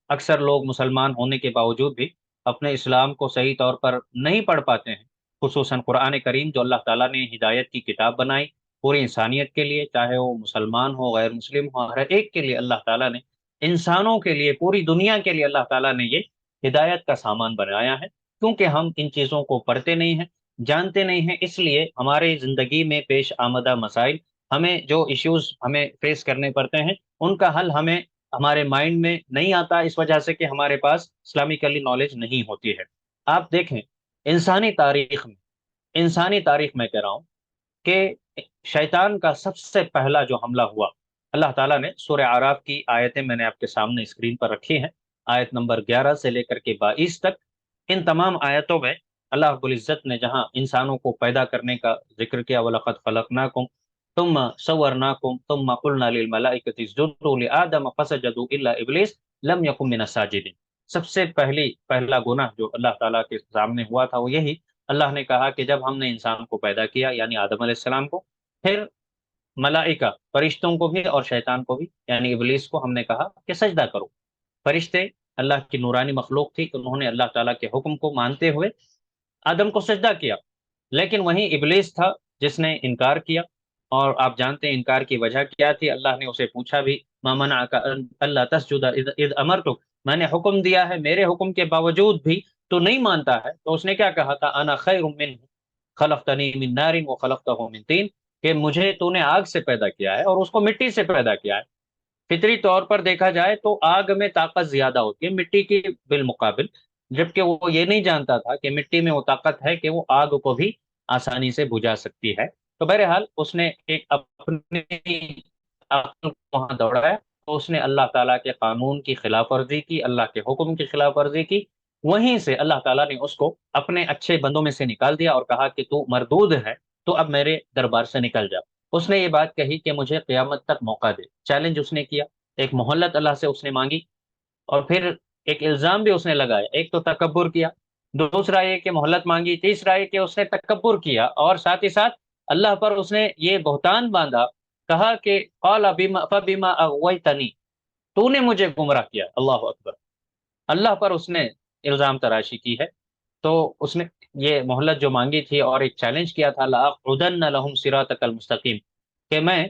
اکثر لوگ مسلمان ہونے کے باوجود بھی اپنے اسلام کو صحیح طور پر نہیں پڑھ پاتے ہیں، خصوصاً قرآن کریم جو اللہ تعالیٰ نے ہدایت کی کتاب بنائی پوری انسانیت کے لیے، چاہے وہ مسلمان ہو، غیر مسلم ہو، ہر ایک کے لیے اللہ تعالیٰ نے، انسانوں کے لیے، پوری دنیا کے لیے اللہ تعالیٰ نے یہ ہدایت کا سامان بنایا ہے۔ کیونکہ ہم ان چیزوں کو پڑھتے نہیں ہیں، جانتے نہیں ہیں، اس لیے ہمارے زندگی میں پیش آمدہ مسائل، ہمیں جو ایشوز ہمیں فیس کرنے پڑتے ہیں، ان کا حل ہمیں ہمارے مائنڈ میں نہیں آتا، اس وجہ سے کہ ہمارے پاس اسلامکلی نالج نہیں ہوتی ہے۔ آپ دیکھیں انسانی تاریخ میں کہہ رہا ہوں کہ شیطان کا سب سے پہلا جو حملہ ہوا، اللہ تعالیٰ نے سورہ اعراف کی آیتیں میں نے آپ کے سامنے اسکرین پر رکھی ہیں، آیت نمبر 11 سے لے کر کے 22 تک، ان تمام آیتوں میں اللہ رب العزت نے جہاں انسانوں کو پیدا کرنے کا ذکر کیا، وَلَقَدْ خَلَقْنَاكُمْ ثُمَّ صَوَّرْنَاكُمْ ثُمَّ قُلْنَا لِلْمَلَائِكَةِ اسْجُدُوا لِآدَمَ فَسَجَدُوا إِلَّا إِبْلِيسَ لَمْ يَكُنْ مِنَ السَّاجِدِينَ۔ سب سے پہلا گناہ جو اللہ تعالیٰ کے سامنے ہوا تھا وہ یہی، اللہ نے کہا کہ جب ہم نے انسان کو پیدا کیا، یعنی آدم علیہ السلام کو، پھر ملائکہ فرشتوں کو بھی اور شیطان کو بھی یعنی ابلیس کو ہم نے کہا کہ سجدہ کرو۔ فرشتے اللہ کی نورانی مخلوق تھی، انہوں نے اللہ تعالیٰ کے حکم کو مانتے ہوئے آدم کو سجدہ کیا، لیکن وہیں ابلیس تھا جس نے انکار کیا، اور آپ جانتے ہیں انکار کی وجہ کیا تھی۔ اللہ نے اسے پوچھا بھی، ما منعک اللہ تسجد اذ امرتک، میں نے حکم دیا ہے، میرے حکم کے باوجود بھی تو نہیں مانتا ہے؟ تو اس نے کیا کہا تھا، انا خیر منہ خلقتنی من نار وخلقتہ من طین، کہ مجھے تو نے آگ سے پیدا کیا ہے اور اس کو مٹی سے پیدا کیا ہے۔ فطری طور پر دیکھا جائے تو آگ میں طاقت زیادہ ہوتی ہے مٹی کی بالمقابل، جبکہ وہ یہ نہیں جانتا تھا کہ مٹی میں وہ طاقت ہے کہ وہ آگ کو بھی آسانی سے بجھا سکتی ہے۔ تو بہرحال اس نے ایک اپنی عقل کو وہاں دوڑایا، تو اس نے اللہ تعالیٰ کے قانون کی خلاف ورزی کی، اللہ کے حکم کی خلاف ورزی کی، وہیں سے اللہ تعالیٰ نے اس کو اپنے اچھے بندوں میں سے نکال دیا اور کہا کہ تو مردود ہے، تو اب میرے دربار سے نکل جا۔ اس نے یہ بات کہی کہ مجھے قیامت تک موقع دے، چیلنج اس نے کیا، ایک مہلت اللہ سے اس نے مانگی، اور پھر ایک الزام بھی اس نے لگایا، ایک تو تکبر کیا، دوسرا یہ کہ مہلت مانگی، تیسرا یہ کہ اس نے تکبر کیا، اور ساتھ ہی ساتھ اللہ پر اس نے یہ بہتان باندھا، کہا کہ قال فبما اغویتنی، تو نے مجھے گمراہ کیا، اللہ اکبر، اللہ پر اس نے الزام تراشی کی ہے۔ تو اس نے یہ مہلت جو مانگی تھی اور ایک چیلنج کیا تھا، لَأَقْعُدَنَّ لَهُمْ صِرَاطَكَ الْمُسْتَقِيمَ، کہ میں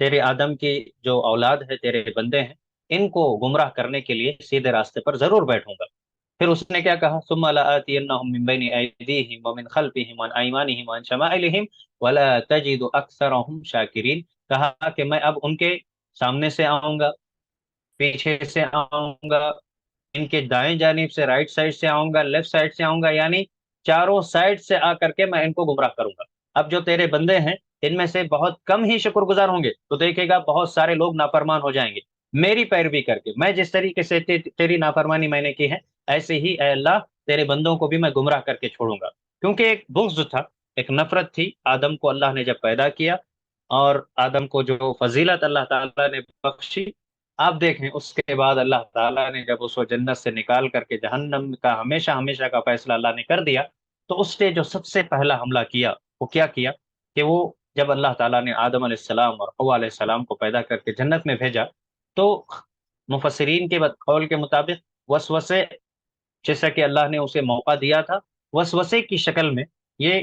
تیرے آدم کی جو اولاد ہے، تیرے بندے ہیں، ان کو گمراہ کرنے کے لیے سیدھے راستے پر ضرور بیٹھوں گا۔ پھر اس نے کیا کہا، ثم لآتینہم من بین ایدیہم ومن خلفہم وعن ایمانہم وعن شمائلہم ولا تجد اکثرہم شاکرین، کہا کہ میں اب ان کے سامنے سے آؤں گا، پیچھے سے آؤں گا، ان کے دائیں جانب سے، رائٹ سائڈ سے آؤں گا، لیفٹ سائڈ سے آؤں گا، یعنی چاروں سائڈ سے آ کر کے میں ان کو گمراہ کروں گا۔ اب جو تیرے بندے ہیں ان میں سے بہت کم ہی شکر گزار ہوں گے، تو دیکھے گا بہت سارے لوگ نافرمان ہو جائیں گے میری پیروی کر کے، میں جس طریقے سے تیری نافرمانی میں نے کی ہے، ایسے ہی اے اللہ تیرے بندوں کو بھی میں گمراہ کر کے چھوڑوں گا۔ کیونکہ ایک بغض تھا، ایک نفرت تھی آدم کو اللہ نے جب پیدا کیا، اور آدم کو جو فضیلت اللہ تعالیٰ نے بخشی، آپ دیکھیں اس کے بعد اللہ تعالیٰ نے جب اس کو جنت سے نکال کر کے جہنم کا ہمیشہ ہمیشہ کا فیصلہ اللہ نے کر دیا، تو اس نے جو سب سے پہلا حملہ کیا وہ کیا کیا، کہ وہ جب اللہ تعالیٰ نے آدم علیہ السلام اور حوا علیہ السلام کو پیدا کر کے جنت میں بھیجا، تو مفسرین کے قول کے مطابق وسوسے، جیسا کہ اللہ نے اسے موقع دیا تھا، وسوسے کی شکل میں یہ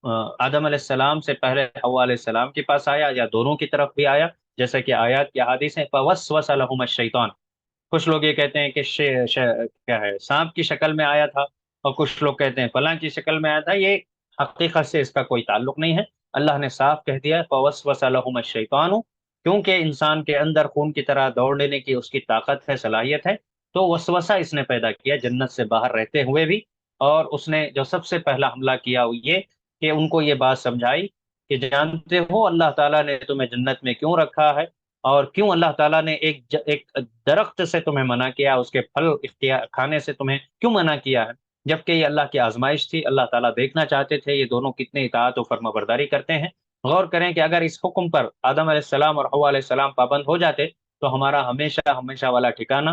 آدم علیہ السلام سے پہلے حوا علیہ السلام کے پاس آیا، یا دونوں کی طرف بھی آیا، جیسا کہ آیات کی احادیث ہیں، فوسوس لہما الشیطان، کچھ لوگ یہ کہتے ہیں کہ کیا ہے، سانپ کی شکل میں آیا تھا، اور کچھ لوگ کہتے ہیں فلاں کی شکل میں آیا تھا، یہ حقیقت سے اس کا کوئی تعلق نہیں ہے۔ اللہ نے صاف کہہ دیا فوسوس لہما الشیطان، کیونکہ انسان کے اندر خون کی طرح دوڑنے کی اس کی طاقت ہے، صلاحیت ہے، تو وسوسہ اس نے پیدا کیا جنت سے باہر رہتے ہوئے بھی، اور اس نے جو سب سے پہلا حملہ کیا وہ یہ کہ ان کو یہ بات سمجھائی کہ جانتے ہو اللہ تعالیٰ نے تمہیں جنت میں کیوں رکھا ہے، اور کیوں اللہ تعالیٰ نے ایک درخت سے تمہیں منع کیا، اس کے پھل اختیار کھانے سے تمہیں کیوں منع کیا ہے، جبکہ یہ اللہ کی آزمائش تھی، اللہ تعالیٰ دیکھنا چاہتے تھے یہ دونوں کتنے اطاعت و فرما برداری کرتے ہیں۔ غور کریں کہ اگر اس حکم پر آدم علیہ السلام اور حوا علیہ السلام پابند ہو جاتے، تو ہمارا ہمیشہ ہمیشہ والا ٹھکانہ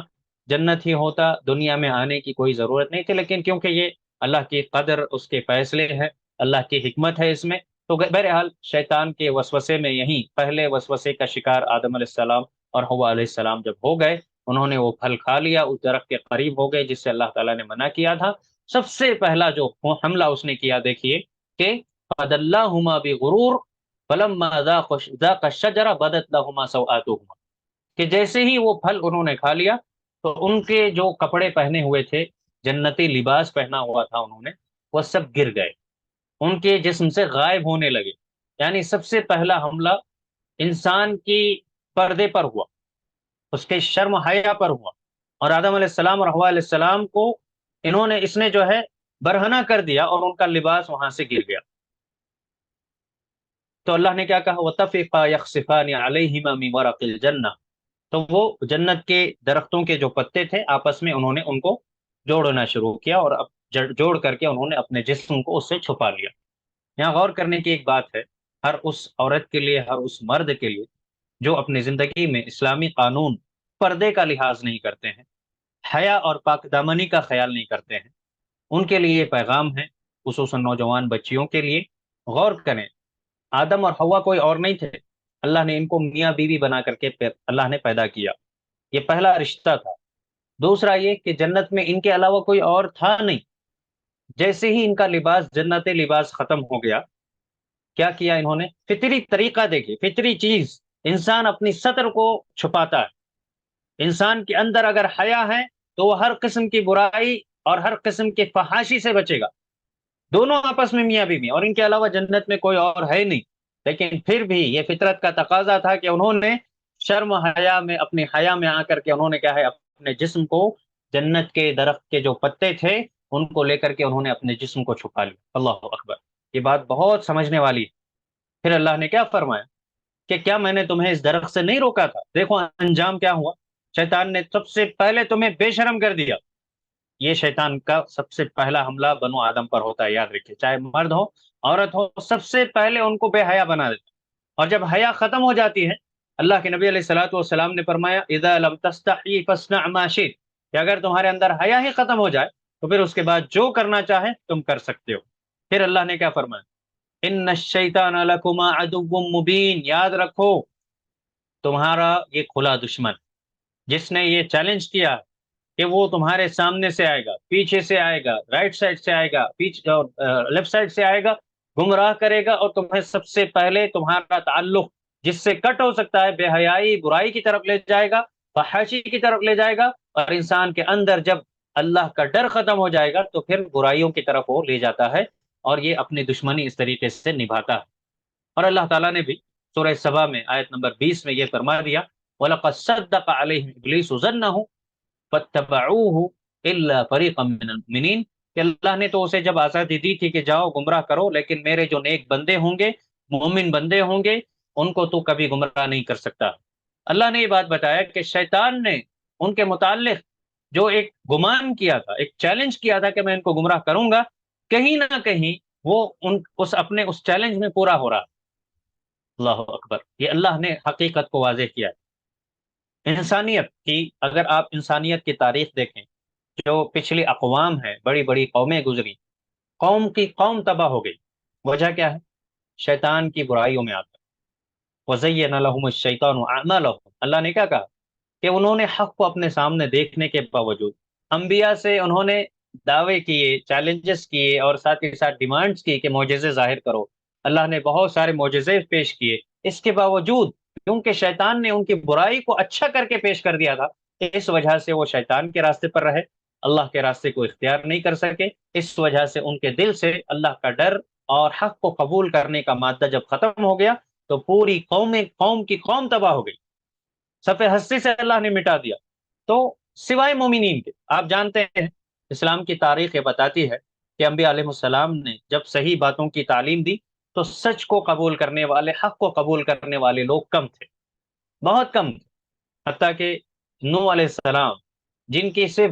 جنت ہی ہوتا، دنیا میں آنے کی کوئی ضرورت نہیں تھی، لیکن کیونکہ یہ اللہ کی قدر، اس کے فیصلے ہیں، اللہ کی حکمت ہے اس میں، تو بہرحال شیطان کے وسوسے میں یہیں پہلے وسوسے کا شکار آدم علیہ السلام اور حوا علیہ السلام جب ہو گئے، انہوں نے وہ پھل کھا لیا، اس درخت کے قریب ہو گئے جس سے اللہ تعالیٰ نے منع کیا تھا۔ سب سے پہلا جو حملہ اس نے کیا، دیکھیے کہ فَدَلَّاهُمَا بِغُرُورٍ فَلَمَّا ذَاقَا الشَّجَرَ بَدَتْ لَهُمَا سَوْآتُهُمَا، کہ جیسے ہی وہ پھل انہوں نے کھا لیا، تو ان کے جو کپڑے پہنے ہوئے تھے، جنتی لباس پہنا ہوا تھا انہوں نے، وہ سب گر گئے، ان کے جسم سے غائب ہونے لگے۔ یعنی سب سے پہلا حملہ انسان کی پردے پر ہوا، اس کے شرم حیا پر ہوا، اور آدم علیہ السلام اور حوا علیہ السلام کو اس نے جو ہے برہنہ کر دیا، اور ان کا لباس وہاں سے گر گیا۔ تو اللہ نے کیا کہا، وَطَفِقَا يَخْصِفَانِ عَلَيْهِمَا مِنْ وَرَقِ الْجَنَّةِ، تو وہ جنت کے درختوں کے جو پتے تھے آپس میں انہوں نے ان کو جوڑنا شروع کیا، اور اب جوڑ کر کے انہوں نے اپنے جسم کو اس سے چھپا لیا۔ یہاں غور کرنے کی ایک بات ہے، ہر اس عورت کے لیے، ہر اس مرد کے لیے جو اپنی زندگی میں اسلامی قانون، پردے کا لحاظ نہیں کرتے ہیں، حیا اور پاک دامنی کا خیال نہیں کرتے ہیں، ان کے لیے یہ پیغام ہے، خصوصاً نوجوان بچیوں کے لیے۔ غور کریں، آدم اور حوا کوئی اور نہیں تھے، اللہ نے ان کو میاں بیوی بنا کر کے اللہ نے پیدا کیا، یہ پہلا رشتہ تھا۔ دوسرا یہ کہ جنت میں ان کے علاوہ کوئی اور تھا نہیں، جیسے ہی ان کا لباس، جنت لباس ختم ہو گیا، کیا کیا انہوں نے، فطری طریقہ دیکھیے، فطری چیز، انسان اپنی سطر کو چھپاتا ہے، انسان کے اندر اگر حیا ہے تو وہ ہر قسم کی برائی اور ہر قسم کے فحاشی سے بچے گا، دونوں آپس میں میاں بیوی، اور ان کے علاوہ جنت میں کوئی اور ہے نہیں، لیکن پھر بھی یہ فطرت کا تقاضا تھا کہ انہوں نے شرم حیا میں، اپنی حیا میں آ کر کے انہوں نے کیا ہے، اپنے جسم کو، جنت کے درخت کے جو پتے تھے ان کو لے کر کے انہوں نے اپنے جسم کو چھپا لیا۔ اللہ اکبر، یہ بات بہت سمجھنے والی ہے۔ پھر اللہ نے کیا فرمایا کہ کیا میں نے تمہیں اس درخت سے نہیں روکا تھا؟ دیکھو انجام کیا ہوا، شیطان نے سب سے پہلے تمہیں بے شرم کر دیا۔ یہ شیطان کا سب سے پہلا حملہ بنو آدم پر ہوتا ہے، یاد رکھیے، چاہے مرد ہو عورت ہو، سب سے پہلے ان کو بے حیا بنا دیتا۔ اور جب حیا ختم ہو جاتی ہے، اللہ کے نبی علیہ الصلوۃ والسلام نے فرمایا اذا لم تستحی فاصنع ما شئت، کہ اگر تمہارے اندر حیا ہی ختم ہو جائے تو پھر اس کے بعد جو کرنا چاہے تم کر سکتے ہو۔ پھر اللہ نے کیا فرمایا، ان الشیطان لکما عدو مبین، یاد رکھو تمہارا یہ کھلا دشمن جس نے یہ چیلنج کیا کہ وہ تمہارے سامنے سے آئے گا، پیچھے سے آئے گا، رائٹ سائڈ سے آئے گا، پیچھے اور لیفٹ سائڈ سے آئے گا، گمراہ کرے گا، اور تمہیں سب سے پہلے تمہارا تعلق جس سے کٹ ہو سکتا ہے بے حیائی برائی کی طرف لے جائے گا، فحاشی کی طرف لے جائے گا، اور انسان کے اندر جب اللہ کا ڈر ختم ہو جائے گا تو پھر برائیوں کی طرف وہ لے جاتا ہے، اور یہ اپنی دشمنی اس طریقے سے نبھاتا ہے۔ اور اللہ تعالیٰ نے بھی سورہ سبا میں آیت نمبر 20 میں یہ فرما دیا، وَلَقَدْ صَدَّقَ عَلَيْهِمْ إِبْلِيسُ ظَنَّهُ فَاتَّبَعُوهُ إِلَّا فَرِيقًا مِّنَ الْمُؤْمِنِينَ، کہ اللہ نے تو اسے جب آزادی دی تھی کہ جاؤ گمراہ کرو، لیکن میرے جو نیک بندے ہوں گے، مومن بندے ہوں گے، ان کو تو کبھی گمراہ نہیں کر سکتا۔ اللہ نے یہ بات بتایا کہ شیطان نے ان کے متعلق جو ایک گمان کیا تھا، ایک چیلنج کیا تھا کہ میں ان کو گمراہ کروں گا، کہیں نہ کہیں وہ اپنے اس چیلنج میں پورا ہو رہا۔ اللہ اکبر، یہ اللہ نے حقیقت کو واضح کیا ہے۔ انسانیت کی، اگر آپ انسانیت کی تاریخ دیکھیں، جو پچھلی اقوام ہے، بڑی بڑی قومیں گزری، قوم کی قوم تباہ ہو گئی، وجہ کیا ہے؟ شیطان کی برائیوں میں آتا ہے۔ وَزَيَّنَ لَهُمُ الشَّيْطَانُ أَعْمَالَهُمْ، اللہ نے کیا کہا کہ انہوں نے حق کو اپنے سامنے دیکھنے کے باوجود، انبیاء سے انہوں نے دعوے کیے، چیلنجز کیے، اور ساتھ ہی ساتھ ڈیمانڈز کی کہ معجزے ظاہر کرو۔ اللہ نے بہت سارے معجزے پیش کیے، اس کے باوجود کیونکہ شیطان نے ان کی برائی کو اچھا کر کے پیش کر دیا تھا، اس وجہ سے وہ شیطان کے راستے پر رہے، اللہ کے راستے کو اختیار نہیں کر سکے۔ اس وجہ سے ان کے دل سے اللہ کا ڈر اور حق کو قبول کرنے کا مادہ جب ختم ہو گیا تو پوری قوم کی قوم تباہ ہو گئی، صفحہ ہستی سے اللہ نے مٹا دیا۔ تو سوائے مومنین کے، آپ جانتے ہیں اسلام کی تاریخ یہ بتاتی ہے کہ انبیاء علیہ السلام نے جب صحیح باتوں کی تعلیم دی تو سچ کو قبول کرنے والے، حق کو قبول کرنے والے لوگ کم تھے، بہت کم تھے۔ حتیٰ کہ نوح علیہ السلام، جن کی صرف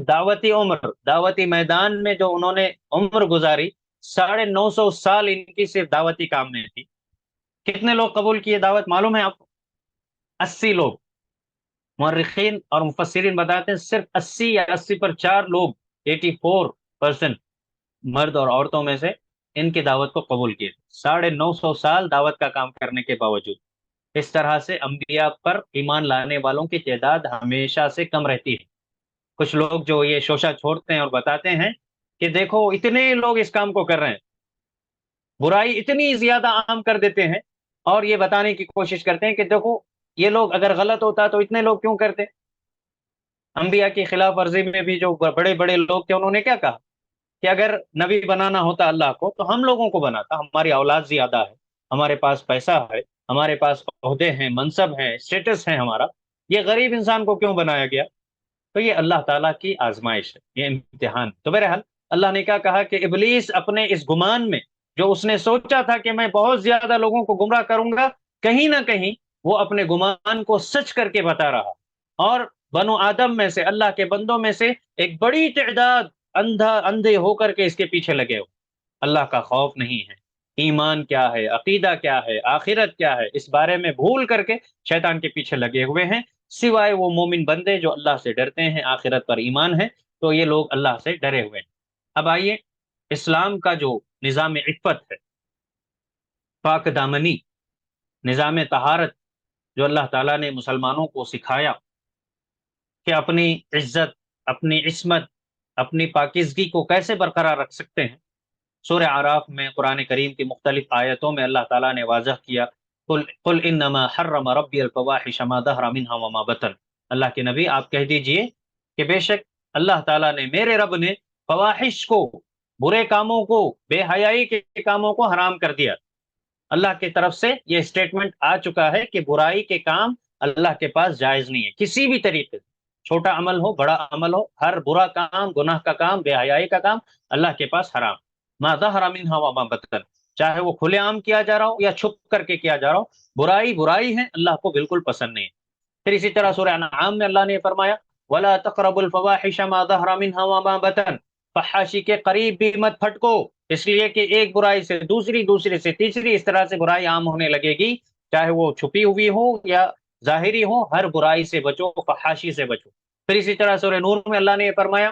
دعوتی میدان میں جو انہوں نے عمر گزاری، 950 سال ان کی صرف دعوتی کام میں تھی، کتنے لوگ قبول کیے دعوت معلوم ہے آپ کو؟ 80 لوگ۔ مورخین اور مفسرین بتاتے ہیں صرف 80 یا 80 پر 4 لوگ، 84% مرد اور عورتوں میں سے ان کی دعوت کو قبول کیے، 950 سال دعوت کا کام کرنے کے باوجود۔ اس طرح سے انبیاء پر ایمان لانے والوں کی تعداد ہمیشہ سے کم رہتی ہے۔ کچھ لوگ جو یہ شوشہ چھوڑتے ہیں اور بتاتے ہیں کہ دیکھو اتنے لوگ اس کام کو کر رہے ہیں، برائی اتنی زیادہ عام کر دیتے ہیں، اور یہ بتانے کی کوشش کرتے ہیں کہ دیکھو یہ لوگ اگر غلط ہوتا تو اتنے لوگ کیوں کرتے؟ انبیاء کی خلاف ورزی میں بھی جو بڑے بڑے لوگ تھے انہوں نے کیا کہا کہ اگر نبی بنانا ہوتا اللہ کو تو ہم لوگوں کو بناتا، ہماری اولاد زیادہ ہے، ہمارے پاس پیسہ ہے، ہمارے پاس عہدے ہیں، منصب ہیں، اسٹیٹس ہے ہمارا، یہ غریب انسان کو کیوں بنایا گیا؟ تو یہ اللہ تعالیٰ کی آزمائش ہے، یہ امتحان۔ تو بہرحال اللہ نے کیا کہا کہ ابلیس اپنے اس گمان میں، جو اس نے سوچا تھا کہ میں بہت زیادہ لوگوں کو گمراہ کروں گا، کہیں نہ کہیں وہ اپنے گمان کو سچ کر کے بتا رہا، اور بنو آدم میں سے، اللہ کے بندوں میں سے ایک بڑی تعداد اندھے ہو کر کے اس کے پیچھے لگے ہو۔ اللہ کا خوف نہیں ہے، ایمان کیا ہے، عقیدہ کیا ہے، آخرت کیا ہے، اس بارے میں بھول کر کے شیطان کے پیچھے لگے ہوئے ہیں، سوائے وہ مومن بندے جو اللہ سے ڈرتے ہیں، آخرت پر ایمان ہے، تو یہ لوگ اللہ سے ڈرے ہوئے ہیں۔ اب آئیے، اسلام کا جو نظام عفت ہے، پاک دامنی، نظام طہارت، جو اللہ تعالیٰ نے مسلمانوں کو سکھایا کہ اپنی عزت، اپنی عصمت، اپنی پاکیزگی کو کیسے برقرار رکھ سکتے ہیں، سورہ اعراف میں قرآن کریم کی مختلف آیتوں میں اللہ تعالیٰ نے واضح کیا، قل انما حرم ربی الفواحش ما ظہر منها وما بطن، اللہ کے نبی آپ کہہ دیجئے کہ بے شک اللہ تعالیٰ نے، میرے رب نے فواحش کو، برے کاموں کو، بے حیائی کے کاموں کو حرام کر دیا۔ اللہ کی طرف سے یہ سٹیٹمنٹ آ چکا ہے کہ برائی کے کام اللہ کے پاس جائز نہیں ہے، کسی بھی طریقے سے، چھوٹا عمل ہو، بڑا عمل ہو، ہر برا کام، گناہ کا کام، بے حیائی کا کام اللہ کے پاس حرام، ما ظہر منہا وما بطن، چاہے وہ کھلے عام کیا جا رہا ہو یا چھپ کر کے کیا جا رہا ہو، برائی برائی ہے، اللہ کو بالکل پسند نہیں ہے۔ پھر اسی طرح سورہ انعام میں اللہ نے فرمایا وَلَا تَقْرَبُوا الْفَوَاحِشَ مَا ظَهَرَ مِنْهَا وَمَا بَطَنَ، فحاشی کے قریب بھی مت پھٹکو، اس لیے کہ ایک برائی سے دوسری، دوسری سے تیسری، اس طرح سے برائی عام ہونے لگے گی، چاہے وہ چھپی ہوئی ہو یا ظاہری ہو، ہر برائی سے بچو، فحاشی سے بچو۔ پھر اسی طرح سورہ نور میں اللہ نے یہ فرمایا،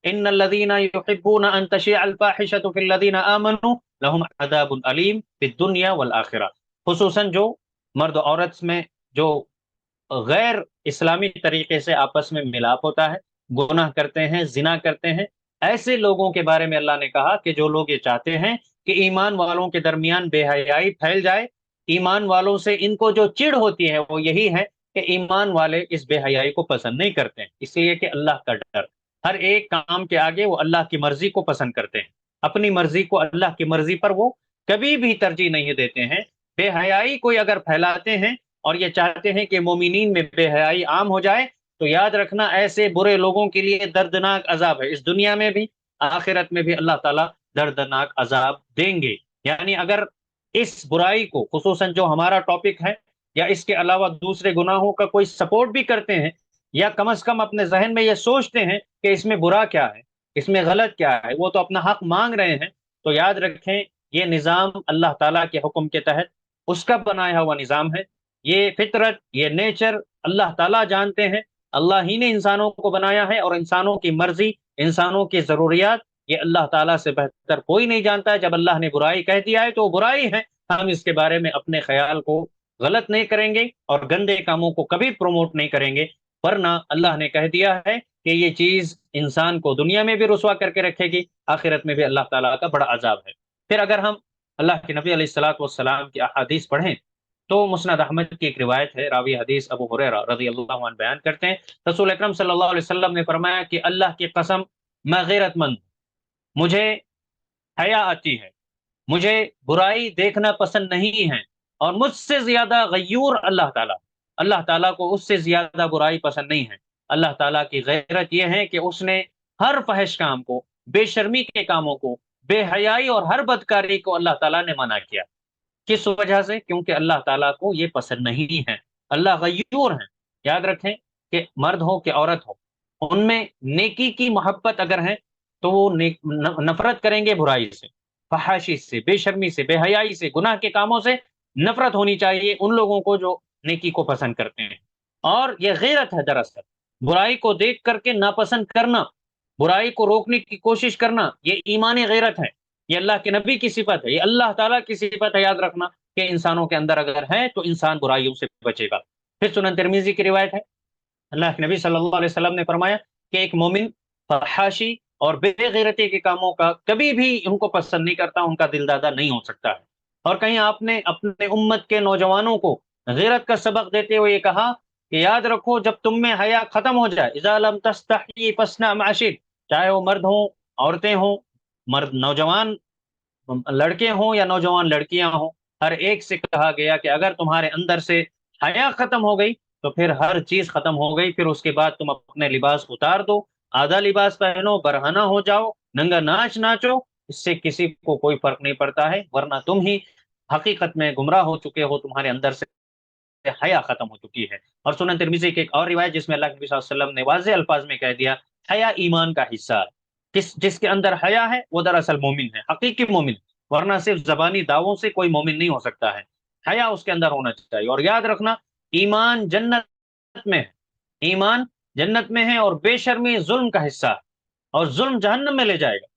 ان الذين يحبون ان تشيع الفاحشة في الذين آمنوا لهم عذاب علیم في الدنيا والآخرہ۔ خصوصاً جو مرد و عورت میں جو غیر اسلامی طریقے سے آپس میں ملاپ ہوتا ہے، گناہ کرتے ہیں، زنا کرتے ہیں، ایسے لوگوں کے بارے میں اللہ نے کہا کہ جو لوگ یہ چاہتے ہیں کہ ایمان والوں کے درمیان بے حیائی پھیل جائے، ایمان والوں سے ان کو جو چڑ ہوتی ہے وہ یہی ہے کہ ایمان والے اس بے حیائی کو پسند نہیں کرتے ہیں، اس لیے کہ اللہ کا ڈر، ہر ایک کام کے آگے وہ اللہ کی مرضی کو پسند کرتے ہیں، اپنی مرضی کو اللہ کی مرضی پر وہ کبھی بھی ترجیح نہیں دیتے ہیں۔ بے حیائی کوئی اگر پھیلاتے ہیں اور یہ چاہتے ہیں کہ مومنین میں بے حیائی عام ہو جائے، تو یاد رکھنا ایسے برے لوگوں کے لیے دردناک عذاب ہے، اس دنیا میں بھی آخرت میں بھی اللہ تعالیٰ دردناک عذاب دیں گے۔ یعنی اگر اس برائی کو، خصوصاً جو ہمارا ٹاپک ہے، یا اس کے علاوہ دوسرے گناہوں کا کوئی سپورٹ بھی کرتے ہیں، یا کم از کم اپنے ذہن میں یہ سوچتے ہیں کہ اس میں برا کیا ہے، اس میں غلط کیا ہے، وہ تو اپنا حق مانگ رہے ہیں، تو یاد رکھیں یہ نظام اللہ تعالیٰ کے حکم کے تحت اس کا بنایا ہوا نظام ہے، یہ فطرت، یہ نیچر اللہ تعالیٰ جانتے ہیں، اللہ ہی نے انسانوں کو بنایا ہے، اور انسانوں کی مرضی، انسانوں کی ضروریات یہ اللہ تعالیٰ سے بہتر کوئی نہیں جانتا ہے۔ جب اللہ نے برائی کہہ دیا ہے تو وہ برائی ہے، ہم اس کے بارے میں اپنے خیال کو غلط نہیں کریں گے اور گندے کاموں کو کبھی پروموٹ نہیں کریں گے، ورنہ اللہ نے کہہ دیا ہے کہ یہ چیز انسان کو دنیا میں بھی رسوا کر کے رکھے گی، آخرت میں بھی اللہ تعالیٰ کا بڑا عذاب ہے۔ پھر اگر ہم اللہ کے نبی علیہ الصلوۃ والسلام کی احادیث پڑھیں تو مسند احمد کی ایک روایت ہے، راوی حدیث ابو ہریرہ رضی اللہ عنہ بیان کرتے ہیں، رسول اکرم صلی اللہ علیہ وسلم نے فرمایا کہ اللہ کی قسم میں غیرت مند، مجھے حیا آتی ہے، مجھے برائی دیکھنا پسند نہیں ہے، اور مجھ سے زیادہ غیور اللہ تعالیٰ، اللہ تعالیٰ کو اس سے زیادہ برائی پسند نہیں ہے۔ اللہ تعالیٰ کی غیرت یہ ہے کہ اس نے ہر فحش کام کو، بے شرمی کے کاموں کو، بے حیائی اور ہر بدکاری کو اللہ تعالیٰ نے منع کیا۔ کس وجہ سے؟ کیونکہ اللہ تعالیٰ کو یہ پسند نہیں ہے، اللہ غیور ہیں۔ یاد رکھیں کہ مرد ہو کہ عورت ہو، ان میں نیکی کی محبت اگر ہے تو وہ نفرت کریں گے برائی سے، فحاشی سے، بے شرمی سے، بے حیائی سے، گناہ کے کاموں سے نفرت ہونی چاہیے ان لوگوں کو جو نیکی کو پسند کرتے ہیں۔ اور یہ غیرت ہے دراصل، برائی کو دیکھ کر کے ناپسند کرنا، برائی کو روکنے کی کوشش کرنا، یہ ایمان غیرت ہے، یہ اللہ کے نبی کی صفت ہے، یہ اللہ تعالیٰ کی صفت ہے، یاد رکھنا کہ انسانوں کے اندر اگر ہے تو انسان برائیوں سے بچے گا۔ پھر سنن ترمذی کی روایت ہے، اللہ کے نبی صلی اللہ علیہ وسلم نے فرمایا کہ ایک مومن فحاشی اور بے غیرتی کے کاموں کا کبھی بھی ان کو پسند نہیں کرتا، ان کا دل دادا نہیں ہو سکتا ہے۔ اور کہیں آپ نے اپنے امت کے نوجوانوں کو غیرت کا سبق دیتے ہوئے یہ کہا کہ یاد رکھو جب تم میں حیا ختم ہو جائے، اذا لم تستحی فاصنع ما شئت، چاہے وہ مرد ہوں، عورتیں ہوں، مرد نوجوان لڑکے ہوں یا نوجوان لڑکیاں ہوں، ہر ایک سے کہا گیا کہ اگر تمہارے اندر سے حیا ختم ہو گئی تو پھر ہر چیز ختم ہو گئی، پھر اس کے بعد تم اپنے لباس اتار دو، آدھا لباس پہنو، برہنہ ہو جاؤ، ننگا ناچ ناچو، اس سے کسی کو کوئی فرق نہیں پڑتا ہے، ورنہ تم ہی حقیقت میں گمراہ ہو چکے ہو، تمہارے اندر سے حیا ختم ہو چکی ہے۔ اور سنن ترمذی کی ایک اور روایت جس میں اللہ کے نبی صلی اللہ علیہ وسلم نے واضح الفاظ میں کہہ دیا، حیا ایمان کا حصہ ہے، جس کے اندر حیا ہے وہ دراصل مومن ہے، حقیقی مومن، ورنہ صرف زبانی دعووں سے کوئی مومن نہیں ہو سکتا ہے، حیا اس کے اندر ہونا چاہیے۔ اور یاد رکھنا ایمان جنت میں ہے، ایمان جنت میں ہے، اور بے شرمی ظلم کا حصہ ہے، اور ظلم جہنم میں لے جائے گا۔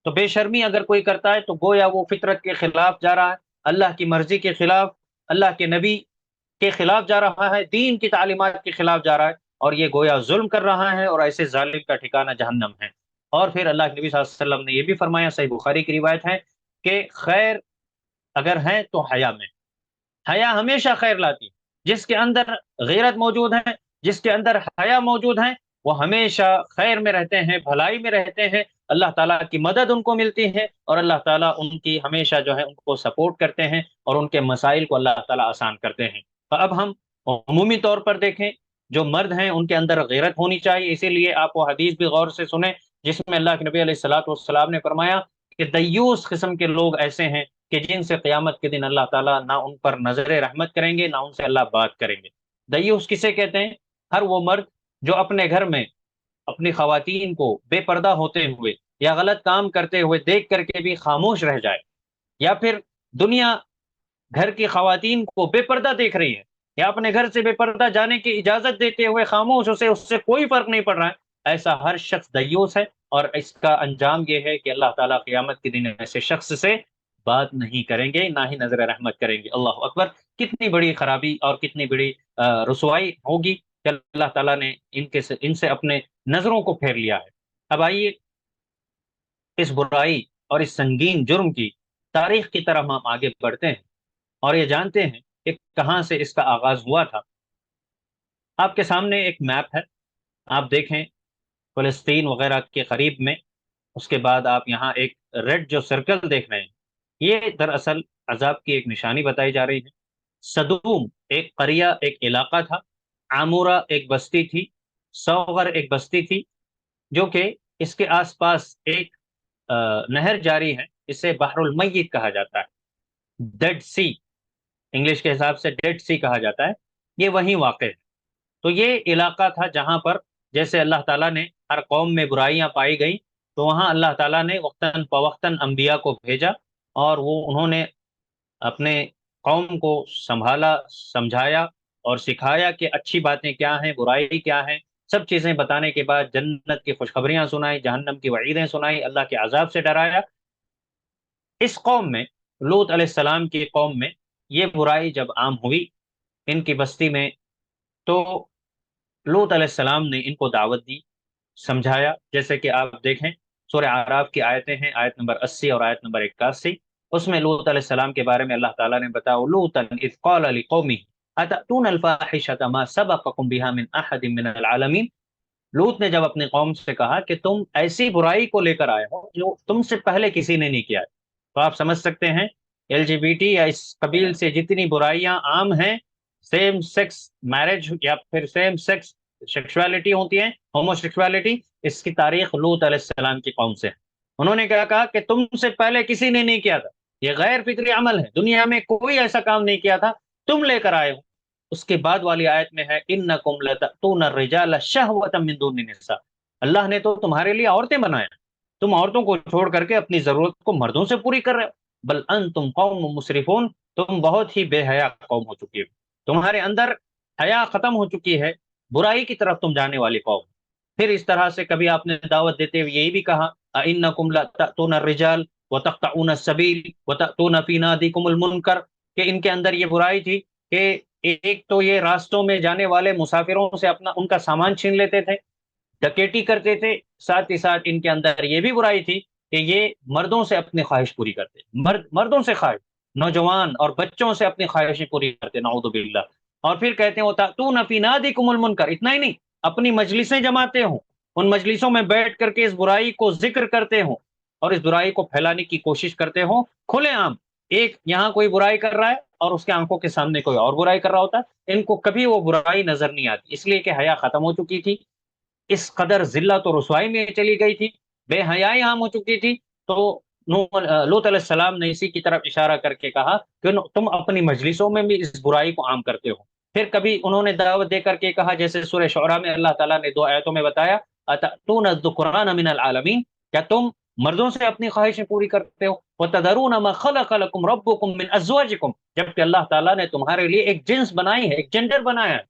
تو بے شرمی اگر کوئی کرتا ہے تو گویا وہ فطرت کے خلاف جا رہا ہے، اللہ کی مرضی کے خلاف، اللہ کے نبی کے خلاف جا رہا ہے، دین کی تعلیمات کے خلاف جا رہا ہے، اور یہ گویا ظلم کر رہا ہے، اور ایسے ظالم کا ٹھکانہ جہنم ہے۔ اور پھر اللہ کے نبی صلی اللہ علیہ وسلم نے یہ بھی فرمایا، صحیح بخاری کی روایت ہے کہ خیر اگر ہے تو حیا میں، حیا ہمیشہ خیر لاتی ہے، جس کے اندر غیرت موجود ہے، جس کے اندر حیا موجود ہے، وہ ہمیشہ خیر میں رہتے ہیں، بھلائی میں رہتے ہیں، اللہ تعالیٰ کی مدد ان کو ملتی ہے، اور اللہ تعالیٰ ان کی ہمیشہ جو ہے ان کو سپورٹ کرتے ہیں، اور ان کے مسائل کو اللہ تعالیٰ آسان کرتے ہیں۔ تو اب ہم عمومی طور پر دیکھیں، جو مرد ہیں ان کے اندر غیرت ہونی چاہیے، اسی لیے آپ وہ حدیث بھی غور سے سنیں جس میں اللہ کے نبی علیہ الصلوۃ والسلام نے فرمایا کہ دیوس قسم کے لوگ ایسے ہیں کہ جن سے قیامت کے دن اللہ تعالیٰ نہ ان پر نظر رحمت کریں گے، نہ ان سے اللہ بات کریں گے۔ دیوس کسے کہتے ہیں؟ ہر وہ مرد جو اپنے گھر میں اپنی خواتین کو بے پردہ ہوتے ہوئے یا غلط کام کرتے ہوئے دیکھ کر کے بھی خاموش رہ جائے، یا پھر دنیا گھر کی خواتین کو بے پردہ دیکھ رہی ہے، یا اپنے گھر سے بے پردہ جانے کی اجازت دیتے ہوئے خاموش، اسے اس سے کوئی فرق نہیں پڑ رہا ہے، ایسا ہر شخص دیوس ہے، اور اس کا انجام یہ ہے کہ اللہ تعالیٰ قیامت کے دن ایسے شخص سے بات نہیں کریں گے، نہ ہی نظر رحمت کریں گے۔ اللہ اکبر! کتنی بڑی خرابی اور کتنی بڑی رسوائی ہوگی کہ اللہ تعالیٰ نے ان سے اپنے نظروں کو پھیر لیا ہے۔ اب آئیے اس برائی اور اس سنگین جرم کی تاریخ کی طرف ہم آگے بڑھتے ہیں، اور یہ جانتے ہیں کہ کہاں سے اس کا آغاز ہوا تھا۔ آپ کے سامنے ایک میپ ہے، آپ دیکھیں فلسطین وغیرہ کے قریب میں، اس کے بعد آپ یہاں ایک ریڈ جو سرکل دیکھ رہے ہیں، یہ دراصل عذاب کی ایک نشانی بتائی جا رہی ہے۔ صدوم ایک قریہ، ایک علاقہ تھا، عامورہ ایک بستی تھی، سوغر ایک بستی تھی، جو کہ اس کے آس پاس ایک نہر جاری ہے، اسے بحر المیت کہا جاتا ہے، ڈیڈ سی، انگلش کے حساب سے ڈیڈ سی کہا جاتا ہے، یہ وہیں واقع ہے۔ تو یہ علاقہ تھا جہاں پر جیسے اللہ تعالیٰ نے ہر قوم میں برائیاں پائی گئیں، تو وہاں اللہ تعالیٰ نے وقتاً فوقتاً انبیاء کو بھیجا، اور انہوں نے اپنے قوم کو سنبھالا، سمجھایا اور سکھایا کہ اچھی باتیں کیا ہیں، برائی کیا ہیں، سب چیزیں بتانے کے بعد جنت کی خوشخبریاں سنائی، جہنم کی وعیدیں سنائی، اللہ کے عذاب سے ڈرایا۔ اس قوم میں، لوط علیہ السلام کی قوم میں، یہ برائی جب عام ہوئی ان کی بستی میں، تو لوط علیہ السلام نے ان کو دعوت دی، سمجھایا، جیسے کہ آپ دیکھیں سورہ اعراف کی آیتیں ہیں، آیت نمبر 80 اور آیت نمبر 81، اس میں لوط علیہ السلام کے بارے میں اللہ تعالیٰ نے بتایا، لوطا اذ قال لقومه اتأتون الفاحشة ما سبقكم بها من احد من العالمین۔ لوط نے جب اپنی قوم سے کہا کہ تم ایسی برائی کو لے کر آئے ہو جو تم سے پہلے کسی نے نہیں کیا ہے، تو آپ سمجھ سکتے ہیں ایل جی بی ٹی یا اس قبیل سے جتنی برائیاں عام ہیں، سیم سیکس میرج یا پھر سیم سیکس سیکشوالٹی ہوتی ہیں، ہومو سیکشوالٹی، اس کی تاریخ لوط علیہ السلام کی قوم سے ہے۔ انہوں نے کیا کہا کہ تم سے پہلے کسی نے نہیں کیا تھا، یہ غیر فطری عمل ہے، دنیا میں کوئی ایسا کام نہیں کیا تھا، تم لے کر آئے ہو۔ اس کے بعد والی آیت میں ہے انکم لتأتون الرجال شہوة من دون النساء، اللہ نے تو تمہارے لیے عورتیں بنایا، تم عورتوں کو چھوڑ کر کے اپنی ضرورت کو مردوں سے پوری کر رہے ہو، بل انتم قوم مسرفون، تم بہت ہی بے حیا قوم ہو چکی ہو، تمہارے اندر حیا ختم ہو چکی ہے، برائی کی طرف تم جانے والی قوم۔ پھر اس طرح سے کبھی آپ نے دعوت دیتے ہوئے یہی بھی کہا انکم لتأتون الرجال وتقطعون السبیل وتأتون فی نادیکم المنکر، کہ ان کے اندر یہ برائی تھی کہ ایک تو یہ راستوں میں جانے والے مسافروں سے اپنا ان کا سامان چھین لیتے تھے، ڈکیٹی کرتے تھے، ساتھ ہی ساتھ ان کے اندر یہ بھی برائی تھی کہ یہ مردوں سے اپنی خواہش پوری کرتے، مردوں سے خواہش، نوجوان اور بچوں سے اپنی خواہشیں پوری کرتے، نعوذ باللہ۔ اور پھر کہتے ہیں وَتَأْتُونَ فِي نَادِكُمُ الْمُنْكَرَ، اتنا ہی نہیں، اپنی مجلسیں جماتے ہوں، ان مجلسوں میں بیٹھ کر کے اس برائی کو ذکر کرتے ہوں اور اس برائی کو پھیلانے کی کوشش کرتے ہوں کھلے عام۔ ایک یہاں کوئی برائی کر رہا ہے اور اس کے آنکھوں کے سامنے کوئی اور برائی کر رہا ہوتا ہے، ان کو کبھی وہ برائی نظر نہیں آتی، اس لیے کہ حیا ختم ہو چکی تھی، اس قدر ذلت و رسوائی میں چلی گئی تھی، بے حیائی عام ہو چکی تھی۔ تو لوط علیہ السلام نے اسی کی طرف اشارہ کر کے کہا کہ تم اپنی مجلسوں میں بھی اس برائی کو عام کرتے ہو۔ پھر کبھی انہوں نے دعوت دے کر کے کہا، جیسے سورہ شعراء میں اللہ تعالیٰ نے 2 آیتوں میں بتایا اتأتون الذکران من العالمین، کیا تم مردوں سے اپنی خواہشیں پوری کرتے ہو، وتذرون ما خلق لكم ربكم من ازواجكم، جبکہ اللہ تعالیٰ نے تمہارے لیے ایک جنس بنائی ہے، ایک جینڈر بنایا ہے،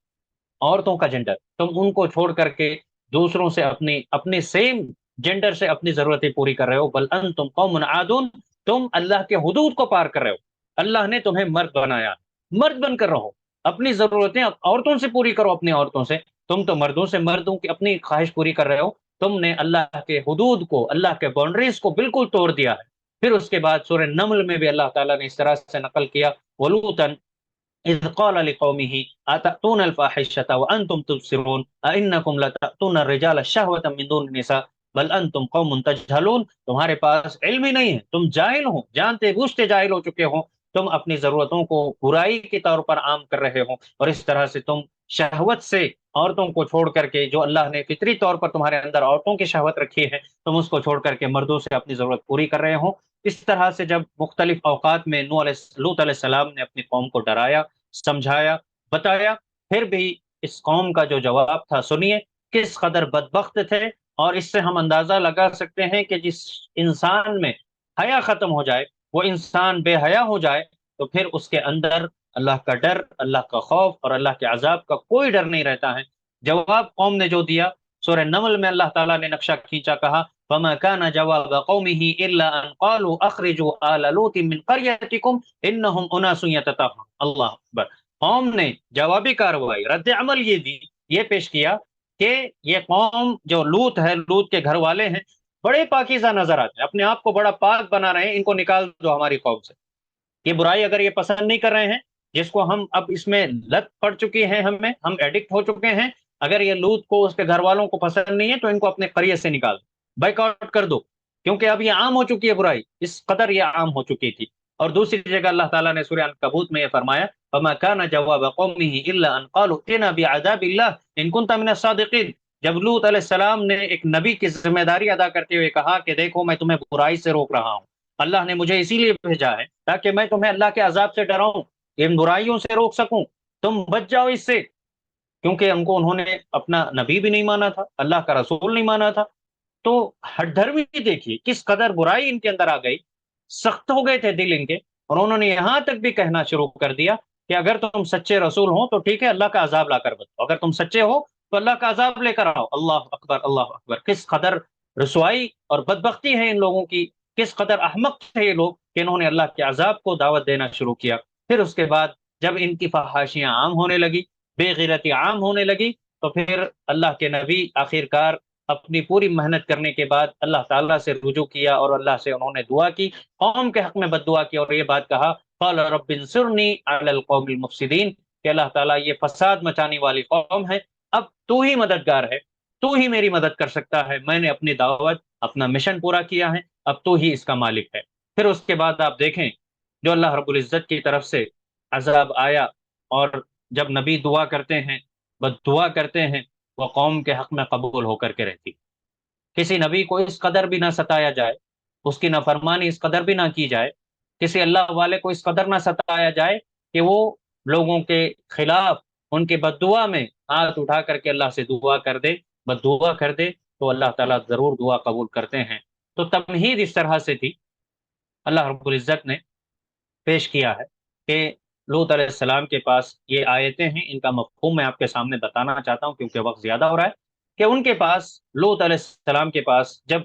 عورتوں کا جینڈر، تم ان کو چھوڑ کر کے دوسروں سے اپنے سیم جینڈر سے اپنی ضرورتیں پوری کر رہے ہو، بل انتم قوم عادون، تم اللہ کے حدود کو پار کر رہے ہو، اللہ نے تمہیں مرد بنایا، مرد بن کر رہو، اپنی ضرورتیں عورتوں سے پوری کرو، اپنی عورتوں سے، تم تو مردوں سے مردوں کی اپنی خواہش پوری کر رہے ہو، تم نے اللہ کے حدود کو، اللہ کے باؤنڈریز کو بالکل توڑ دیا ہے۔ پھر اس کے بعد سورہ نمل میں بھی اللہ تعالیٰ نے اس طرح سے نقل کیا وَلُوطًا اذ قال لقومه اتأتون الفاحشة وانتم تبصرون ائنکم لتأتون الرجال شهوة من دون النساء بل انتم قوم تجهلون، تمہارے پاس علم ہی نہیں ہے، تم جاہل ہو، جانتے بوجھتے جاہل ہو چکے ہو، تم اپنی ضرورتوں کو برائی کے طور پر عام کر رہے ہو، اور اس طرح سے تم شہوت سے عورتوں کو چھوڑ کر کے، جو اللہ نے فطری طور پر تمہارے اندر عورتوں کی شہوت رکھی ہے، تم اس کو چھوڑ کر کے مردوں سے اپنی ضرورت پوری کر رہے ہو۔ اس طرح سے جب مختلف اوقات میں لوط علیہ السلام نے اپنی قوم کو ڈرایا، سمجھایا، بتایا، پھر بھی اس قوم کا جو جواب تھا سنیے کس قدر بدبخت تھے، اور اس سے ہم اندازہ لگا سکتے ہیں کہ جس انسان میں حیا ختم ہو جائے، وہ انسان بے حیا ہو جائے، تو پھر اس کے اندر اللہ کا ڈر، اللہ کا خوف اور اللہ کے عذاب کا کوئی ڈر نہیں رہتا ہے۔ جواب قوم نے جو دیا، سورہ نمل میں اللہ تعالیٰ نے نقشہ کھینچا، کہا فَمَا كَانَ جَوَابَ قَوْمِهِ إِلَّا أَنْ قَالُوا أَخْرِجُوا آلَ لُوطٍ مِّنْ قَرْيَتِكُمْ إِنَّهُمْ أُنَاسٌ يَتَطَهَّرُونَ۔ اللہ اکبر۔ قوم نے جوابی کارروائی، رد عمل یہ دی، یہ پیش کیا کہ یہ قوم جو لوط ہے، لوط کے گھر والے ہیں، بڑے پاکیزہ نظر آتے ہیں، اپنے آپ کو بڑا پاک بنا رہے ہیں، ان کو نکال دو ہماری قوم سے۔ یہ برائی اگر یہ پسند نہیں کر رہے ہیں، جس کو ہم اب اس میں لت پڑ چکی ہے، ہم ایڈکٹ ہو چکے ہیں، اگر یہ لوط کو اس کے گھر والوں کو پسند نہیں ہے تو ان کو اپنے قریے سے نکال دو، بیک آؤٹ کر دو، کیونکہ اب یہ عام ہو چکی ہے برائی، اس قدر یہ عام ہو چکی تھی۔ اور دوسری جگہ اللہ تعالیٰ نے سورہ عنکبوت میں یہ فرمایا فَمَا كَانَ جَوَابَ قَوْمِهِ إِلَّا أَنْ قَالُوا ائْتِنَا بِعَذَابِ اللَّهِ إِن كُنتَ مِنَ الصَّادِقِينَ۔ جب لوط علیہ السلام نے ایک نبی کی ذمہ داری ادا کرتے ہوئے کہا کہ دیکھو میں تمہیں برائی سے روک رہا ہوں، اللہ نے مجھے اسی لیے بھیجا ہے تاکہ میں تمہیں اللہ کے عذاب سے ڈراؤں، ان برائیوں سے روک سکوں، تم بچ جاؤ اس سے، کیونکہ انہوں نے اپنا نبی بھی نہیں مانا تھا، اللہ کا رسول نہیں مانا تھا۔ تو ہٹ دھر بھی دیکھیے کس قدر برائی ان کے اندر آ گئی، سخت ہو گئے تھے دل ان کے، اور انہوں نے یہاں تک بھی کہنا شروع کر دیا کہ اگر تم سچے رسول ہو تو ٹھیک ہے، اللہ کا عذاب لا کر بتاؤ، اگر تم سچے ہو تو اللہ کا عذاب لے کر آؤ۔ اللہ اکبر، اللہ اکبر، کس قدر رسوائی اور بدبختی ہے ان لوگوں کی، کس قدر احمق تھے یہ لوگ کہ انہوں نے اللہ کے عذاب کو دعوت دینا شروع کیا۔ پھر اس کے بعد جب ان کی فحاشیاں عام ہونے لگی، بے غیرتی عام ہونے لگی، تو پھر اللہ کے نبی آخر کار اپنی پوری محنت کرنے کے بعد اللہ تعالیٰ سے رجوع کیا اور اللہ سے انہوں نے دعا کی، قوم کے حق میں بد دعا کی اور یہ بات کہا قال رب انصرنی علی القوم المفسدین، کہ اللہ تعالیٰ یہ فساد مچانے والی قوم ہے، اب تو ہی مددگار ہے، تو ہی میری مدد کر سکتا ہے، میں نے اپنی دعوت، اپنا مشن پورا کیا ہے، اب تو ہی اس کا مالک ہے۔ پھر اس کے بعد آپ دیکھیں جو اللہ رب العزت کی طرف سے عذاب آیا، اور جب نبی دعا کرتے ہیں، بد دعا کرتے ہیں، وہ قوم کے حق میں قبول ہو کر کے رہتی۔ کسی نبی کو اس قدر بھی نہ ستایا جائے، اس کی نافرمانی اس قدر بھی نہ کی جائے، کسی اللہ والے کو اس قدر نہ ستایا جائے کہ وہ لوگوں کے خلاف ان کے بد دعا میں ہاتھ اٹھا کر کے اللہ سے دعا کر دے، بد دعا کر دے، تو اللہ تعالیٰ ضرور دعا قبول کرتے ہیں۔ تو تمہید اس طرح سے تھی، اللہ رب العزت نے پیش کیا ہے کہ لوط علیہ السلام کے پاس یہ آیتیں ہیں، ان کا مفہوم میں آپ کے سامنے بتانا چاہتا ہوں کیونکہ وقت زیادہ ہو رہا ہے، کہ ان کے پاس، لوط علیہ السلام کے پاس جب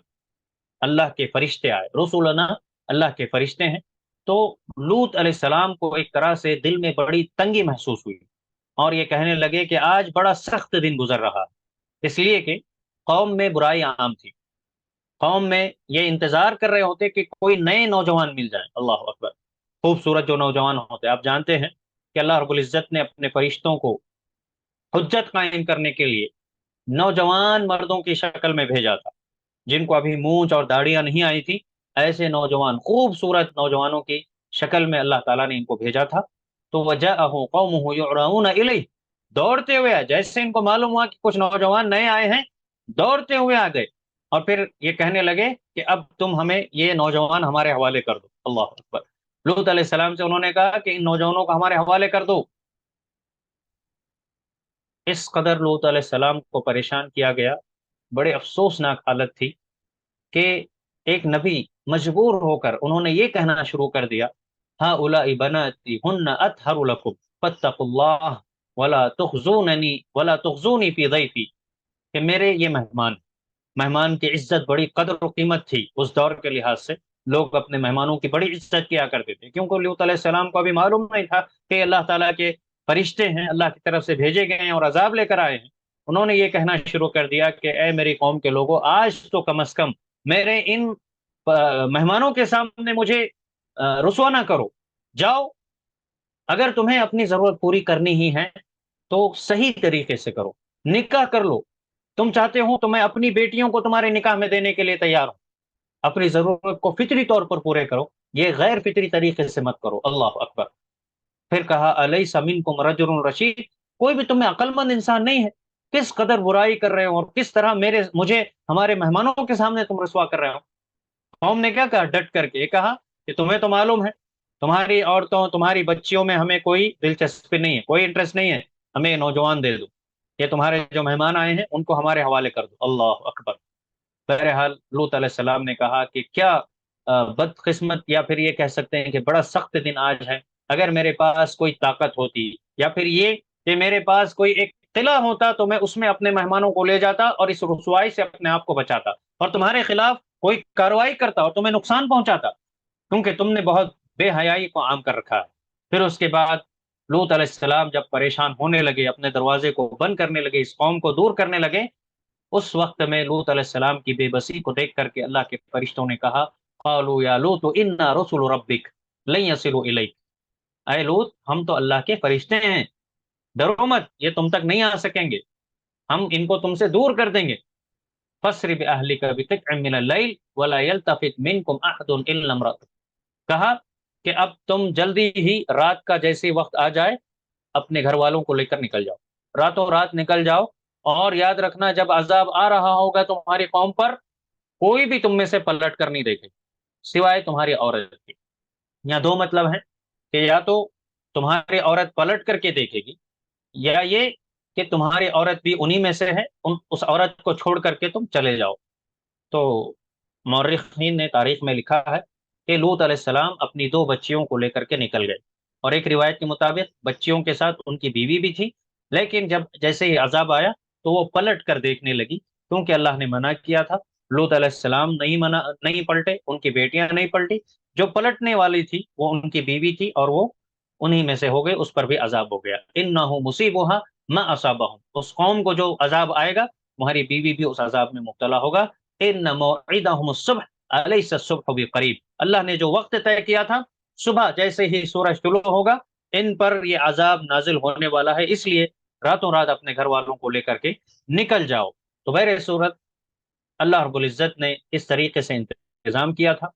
اللہ کے فرشتے آئے، رسولنا اللہ کے فرشتے ہیں، تو لوط علیہ السلام کو ایک طرح سے دل میں بڑی تنگی محسوس ہوئی، اور یہ کہنے لگے کہ آج بڑا سخت دن گزر رہا، اس لیے کہ قوم میں برائی عام تھی، قوم میں یہ انتظار کر رہے ہوتے کہ کوئی نئے نوجوان مل جائیں، اللہ اکبر، خوبصورت جو نوجوان ہوتے، آپ جانتے ہیں کہ اللہ رب العزت نے اپنے فرشتوں کو حجت قائم کرنے کے لیے نوجوان مردوں کی شکل میں بھیجا تھا، جن کو ابھی مونچھ اور داڑیاں نہیں آئی تھی، ایسے نوجوان، خوبصورت نوجوانوں کی شکل میں اللہ تعالیٰ نے ان کو بھیجا تھا۔ تو وجاءہ قومہ یعرعون الیہ، دوڑتے ہوئے آئے، جیسے ان کو معلوم ہوا کہ کچھ نوجوان نئے آئے ہیں، دوڑتے ہوئے آ گئے، اور پھر یہ کہنے لگے کہ اب تم ہمیں یہ نوجوان ہمارے حوالے کر دو۔ اللہ اکبر، لوط علیہ السلام سے انہوں نے کہا کہ ان نوجوانوں کو ہمارے حوالے کر دو۔ اس قدر لوط علیہ السلام کو پریشان کیا گیا، بڑے افسوسناک حالت تھی کہ ایک نبی مجبور ہو کر انہوں نے یہ کہنا شروع کر دیا ہؤلاء بناتی ہن اطہر لکم فاتقوا اللہ ولا تخزونی فی ضیفی، کہ میرے یہ مہمان، مہمان کی عزت بڑی قدر و قیمت تھی اس دور کے لحاظ سے، لوگ اپنے مہمانوں کی بڑی عزت کیا کرتے تھے، کیونکہ لوط علیہ السلام کو ابھی معلوم نہیں تھا کہ اللہ تعالیٰ کے فرشتے ہیں، اللہ کی طرف سے بھیجے گئے ہیں اور عذاب لے کر آئے ہیں۔ انہوں نے یہ کہنا شروع کر دیا کہ اے میری قوم کے لوگوں، آج تو کم از کم میرے ان مہمانوں کے سامنے مجھے رسوا نہ کرو، جاؤ، اگر تمہیں اپنی ضرورت پوری کرنی ہی ہے تو صحیح طریقے سے کرو، نکاح کر لو، تم چاہتے ہو تو میں اپنی بیٹیوں کو تمہارے نکاح میں دینے کے لیے تیار ہوں، اپنی ضرورت کو فطری طور پر پورے کرو، یہ غیر فطری طریقے سے مت کرو۔ اللہ اکبر۔ پھر کہا الیس منکم رجل رشید، کوئی بھی تم میں عقل مند انسان نہیں ہے، کس قدر برائی کر رہے ہو اور کس طرح مجھے ہمارے مہمانوں کے سامنے تم رسوا کر رہے ہو۔ قوم نے کیا کہا ڈٹ کر کے، یہ کہا کہ تمہیں تو معلوم ہے تمہاری عورتوں، تمہاری بچیوں میں ہمیں کوئی دلچسپی نہیں ہے، کوئی انٹرسٹ نہیں ہے، ہمیں یہ نوجوان دے دو، یہ تمہارے جو مہمان آئے ہیں ان کو ہمارے حوالے کر دو۔ اللہ اکبر۔ بہرحال لوط علیہ السلام نے کہا کہ کیا بدقسمت، یا پھر یہ کہہ سکتے ہیں کہ بڑا سخت دن آج ہے، اگر میرے پاس کوئی طاقت ہوتی، یا پھر یہ کہ میرے پاس کوئی ایک قلعہ ہوتا، تو میں اس میں اپنے مہمانوں کو لے جاتا اور اس رسوائی سے اپنے آپ کو بچاتا، اور تمہارے خلاف کوئی کارروائی کرتا اور تمہیں نقصان پہنچاتا، کیونکہ تم نے بہت بے حیائی کو عام کر رکھا ہے۔ پھر اس کے بعد لوط علیہ السلام جب پریشان ہونے لگے، اپنے دروازے کو بند کرنے لگے، اس قوم کو دور کرنے لگے، اس وقت میں لوط علیہ السلام کی بے بسی کو دیکھ کر کے اللہ کے فرشتوں نے کہا، قالوا یا لوط انا رسل ربک لن يصلوا الیک، اے لوط ہم تو اللہ کے فرشتے ہیں، ڈرو مت، یہ تم تک نہیں آ سکیں گے، ہم ان کو تم سے دور کر دیں گے۔ فَاسْرِ بِأَهْلِكَ بِقِطْعٍ مِّنَ اللَّيْلِ وَلَا يَلْتَفِتْ مِنكُمْ أَحَدٌ إِلَّا امْرَأَتَكَ، کہا کہ اب تم جلدی ہی رات کا جیسے وقت آ جائے اپنے گھر والوں کو لے کر نکل جاؤ، راتوں رات نکل جاؤ، اور یاد رکھنا جب عذاب آ رہا ہوگا تمہاری قوم پر، کوئی بھی تم میں سے پلٹ کر نہیں دیکھے سوائے تمہاری عورت کی۔ یہاں دو مطلب ہیں، کہ یا تو تمہاری عورت پلٹ کر کے دیکھے گی، یا یہ کہ تمہاری عورت بھی انہی میں سے ہے، اس عورت کو چھوڑ کر کے تم چلے جاؤ۔ تو مورخین نے تاریخ میں لکھا ہے کہ لوط علیہ السلام اپنی دو بچیوں کو لے کر کے نکل گئے، اور ایک روایت کے مطابق بچیوں کے ساتھ ان کی بیوی بھی تھی، لیکن جب جیسے ہی عذاب آیا تو وہ پلٹ کر دیکھنے لگی، کیونکہ اللہ نے منع کیا تھا۔ لوط علیہ السلام نہیں پلٹے، ان کی بیٹیاں نہیں پلٹی، جو پلٹنے والی تھی وہ ان کی بیوی تھی، اور وہ انہی میں سے ہو گئے، اس پر بھی عذاب ہو گیا۔ انہ مصیبھا ما اصابہم، اس قوم کو جو عذاب آئے گا تمہاری بیوی بھی اس عذاب میں مبتلا ہوگا۔ ان موعدہم الصبح الیس الصبح بقریب، اللہ نے جو وقت طے کیا تھا، صبح جیسے ہی سورج طلوع ہوگا ان پر یہ عذاب نازل ہونے والا ہے، اس لیے راتوں رات اپنے گھر والوں کو لے کر کے نکل جاؤ۔ تو بہر صورت اللہ رب العزت نے اس طریقے سے انتظام کیا تھا۔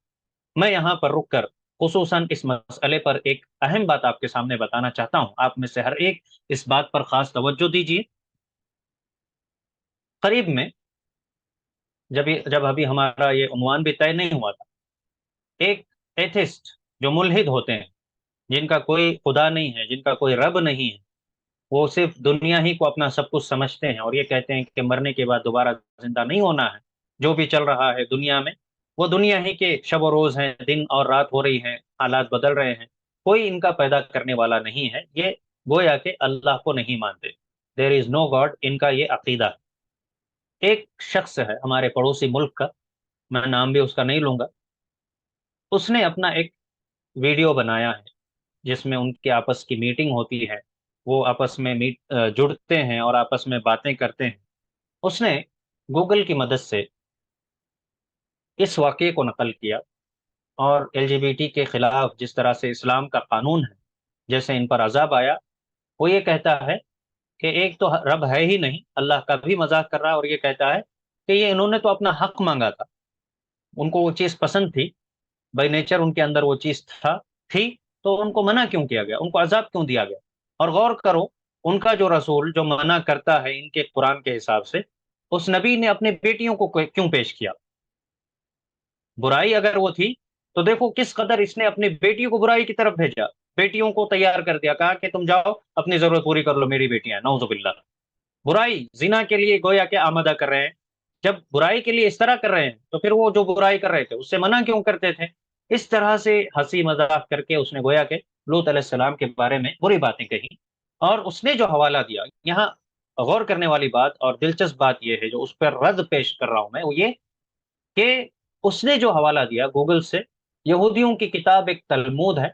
میں یہاں پر رک کر خصوصاً اس مسئلے پر ایک اہم بات آپ کے سامنے بتانا چاہتا ہوں، آپ میں سے ہر ایک اس بات پر خاص توجہ دیجیے۔ قریب میں جب ابھی ہمارا یہ عنوان بھی طے نہیں ہوا تھا، ایک ایتھسٹ جو ملحد ہوتے ہیں، جن کا کوئی خدا نہیں ہے، جن کا کوئی رب نہیں ہے، وہ صرف دنیا ہی کو اپنا سب کچھ سمجھتے ہیں، اور یہ کہتے ہیں کہ مرنے کے بعد دوبارہ زندہ نہیں ہونا ہے، جو بھی چل رہا ہے دنیا میں وہ دنیا ہی کے شب و روز ہیں، دن اور رات ہو رہی ہیں، حالات بدل رہے ہیں، کوئی ان کا پیدا کرنے والا نہیں ہے، یہ گویا کہ اللہ کو نہیں مانتے، دیر از نو گاڈ، ان کا یہ عقیدہ ہے۔ ایک شخص ہے ہمارے پڑوسی ملک کا، میں نام بھی اس کا نہیں لوں گا، اس نے اپنا ایک ویڈیو بنایا ہے جس میں ان کے آپس کی میٹنگ ہوتی ہے، وہ آپس میں جڑتے ہیں اور آپس میں باتیں کرتے ہیں۔ اس نے گوگل کی مدد سے اس واقعے کو نقل کیا، اور ایل جی بی ٹی کے خلاف جس طرح سے اسلام کا قانون ہے، جیسے ان پر عذاب آیا، وہ یہ کہتا ہے کہ ایک تو رب ہے ہی نہیں، اللہ کا بھی مذاق کر رہا ہے، اور یہ کہتا ہے کہ یہ انہوں نے تو اپنا حق مانگا تھا، ان کو وہ چیز پسند تھی، بائی نیچر ان کے اندر وہ چیز تھی، تو ان کو منع کیوں کیا گیا، ان کو عذاب کیوں دیا گیا؟ اور غور کرو، ان کا جو رسول جو منع کرتا ہے ان کے قرآن کے حساب سے، اس نبی نے اپنے بیٹیوں کو کیوں پیش کیا؟ برائی اگر وہ تھی تو دیکھو کس قدر اس نے اپنی بیٹیوں کو برائی کی طرف بھیجا، بیٹیوں کو تیار کر دیا، کہا کہ تم جاؤ اپنی ضرورت پوری کر لو، میری بیٹیاں، نعوذ باللہ، برائی زنا کے لیے گویا کہ آمادہ کر رہے ہیں۔ جب برائی کے لیے اس طرح کر رہے ہیں تو پھر وہ جو برائی کر رہے تھے اس سے منع کیوں کرتے تھے؟ اس طرح سے ہنسی مذاق کر کے اس نے گویا کہ لوط علیہ السلام کے بارے میں بری باتیں کہی، اور اس نے جو حوالہ دیا، یہاں غور کرنے والی بات اور دلچسپ بات یہ ہے جو اس پر رد پیش کر رہا ہوں میں، وہ یہ کہ اس نے جو حوالہ دیا گوگل سے، یہودیوں کی کتاب ایک تلمود ہے،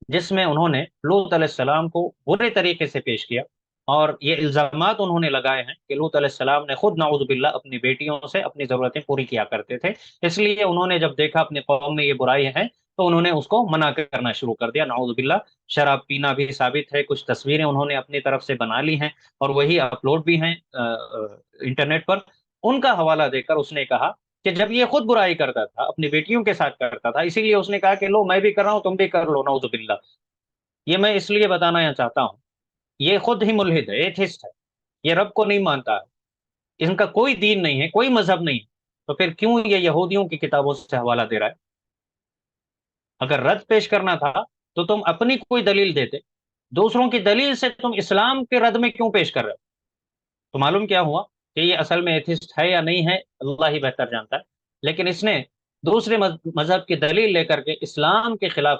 جس میں انہوں نے لوط علیہ السلام کو برے طریقے سے پیش کیا، اور یہ الزامات انہوں نے لگائے ہیں کہ لوط علیہ السلام نے خود نعوذ باللہ اپنی بیٹیوں سے اپنی ضرورتیں پوری کیا کرتے تھے، اس لیے انہوں نے جب دیکھا اپنی قوم میں یہ برائی ہے تو انہوں نے اس کو منع کرنا شروع کر دیا، نعوذ باللہ۔ شراب پینا بھی ثابت ہے، کچھ تصویریں انہوں نے اپنی طرف سے بنا لی ہیں اور وہی اپلوڈ بھی ہیں انٹرنیٹ پر، ان کا حوالہ دے کر اس نے کہا کہ جب یہ خود برائی کرتا تھا اپنی بیٹیوں کے ساتھ کرتا تھا، اسی لیے اس نے کہا کہ لو میں بھی کر رہا ہوں تم بھی کر لو، نعوذ باللہ۔ یہ میں اس لیے بتانا چاہتا ہوں، یہ خود ہی ملحد ہے، ایتھسٹ ہے، یہ رب کو نہیں مانتا ہے، ان کا کوئی دین نہیں ہے، کوئی مذہب نہیں ہے، تو پھر کیوں یہ یہودیوں کی کتابوں سے حوالہ دے رہا ہے؟ اگر رد پیش کرنا تھا تو تم اپنی کوئی دلیل دیتے، دوسروں کی دلیل سے تم اسلام کے رد میں کیوں پیش کر رہے ہو؟ تو معلوم کیا ہوا کہ یہ اصل میں ایتھسٹ ہے یا نہیں ہے، اللہ ہی بہتر جانتا ہے، لیکن اس نے دوسرے مذہب کی دلیل لے کر کے اسلام کے خلاف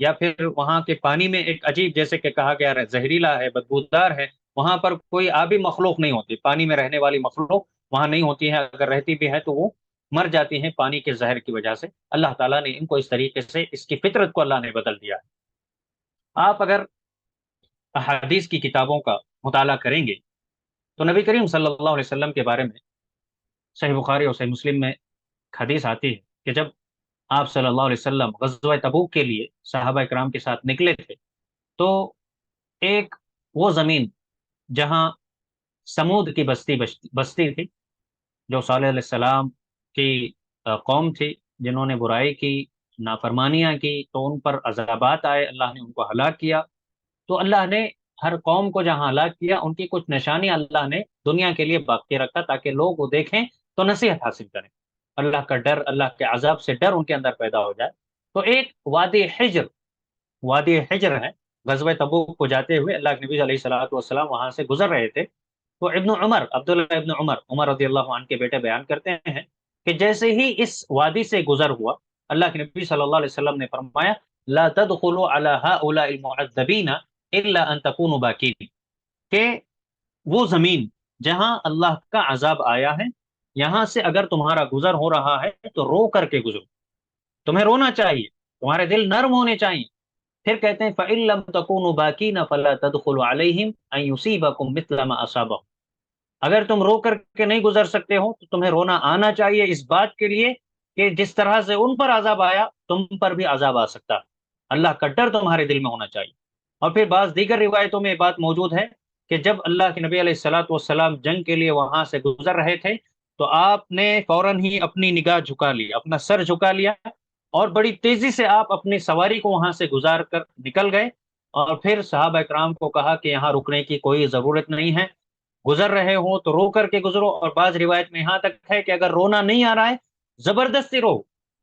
یا پھر وہاں کے پانی میں ایک عجیب، جیسے کہ کہا گیا ہے زہریلا ہے، بدبودار ہے، وہاں پر کوئی آبی مخلوق نہیں ہوتی، پانی میں رہنے والی مخلوق وہاں نہیں ہوتی ہے، اگر رہتی بھی ہے تو وہ مر جاتی ہیں پانی کے زہر کی وجہ سے۔ اللہ تعالیٰ نے ان کو اس طریقے سے، اس کی فطرت کو اللہ نے بدل دیا ہے۔ آپ اگر احادیث کی کتابوں کا مطالعہ کریں گے تو نبی کریم صلی اللہ علیہ وسلم کے بارے میں صحیح بخاری اور صحیح مسلم میں حدیث آتی ہے کہ جب آپ صلی اللہ علیہ وسلم غزوہ تبوک کے لیے صحابہ کرام کے ساتھ نکلے تھے، تو ایک وہ زمین جہاں سمود کی بستی تھی، جو صالح علیہ السلام کی قوم تھی، جنہوں نے برائی کی، نافرمانیاں کی، تو ان پر عذابات آئے، اللہ نے ان کو ہلاک کیا۔ تو اللہ نے ہر قوم کو جہاں ہلاک کیا، ان کی کچھ نشانیاں اللہ نے دنیا کے لیے باقی رکھا تاکہ لوگ وہ دیکھیں تو نصیحت حاصل کریں، اللہ کا ڈر، اللہ کے عذاب سے ڈر ان کے اندر پیدا ہو جائے۔ تو ایک وادی حجر ہے، غزوہ تبوک کو جاتے ہوئے اللہ کے نبی علیہ الصلوۃ والسلام وہاں سے گزر رہے تھے، تو ابن عمر، عبداللہ ابن عمر رضی اللہ عنہ کے بیٹے بیان کرتے ہیں کہ جیسے ہی اس وادی سے گزر ہوا، اللہ کے نبی صلی اللہ علیہ وسلم نے فرمایا لا تدخلوا على هؤلاء المعذبین الا ان تكونوا باکین، کہ وہ زمین جہاں اللہ کا عذاب آیا ہے، یہاں سے اگر تمہارا گزر ہو رہا ہے تو رو کر کے گزرو، تمہیں رونا چاہیے، تمہارے دل نرم ہونے چاہیے۔ پھر کہتے ہیں فَإِن لَمْ تَكُونُوا بَاكِينَ فَلَا تَدْخُلُوا عَلَيْهِمْ أَن يُصِيبَكُم مِّثْلَ مَا أَصَابَهُمْ، اگر تم رو کر کے نہیں گزر سکتے ہو تو تمہیں رونا آنا چاہیے اس بات کے لیے کہ جس طرح سے ان پر عذاب آیا تم پر بھی عذاب آ سکتا ہے، اللہ کا ڈر تمہارے دل میں ہونا چاہیے۔ اور پھر بعض دیگر روایتوں میں یہ بات موجود ہے کہ جب اللہ کے نبی علیہ الصلوۃ والسلام جنگ کے لیے وہاں سے گزر رہے تھے تو آپ نے فوراً ہی اپنی نگاہ جھکا لی، اپنا سر جھکا لیا، اور بڑی تیزی سے آپ اپنی سواری کو وہاں سے گزار کر نکل گئے، اور پھر صحابہ کرام کو کہا کہ یہاں رکنے کی کوئی ضرورت نہیں ہے، گزر رہے ہو تو رو کر کے گزرو، اور بعض روایت میں یہاں تک ہے کہ اگر رونا نہیں آ رہا ہے زبردستی رو،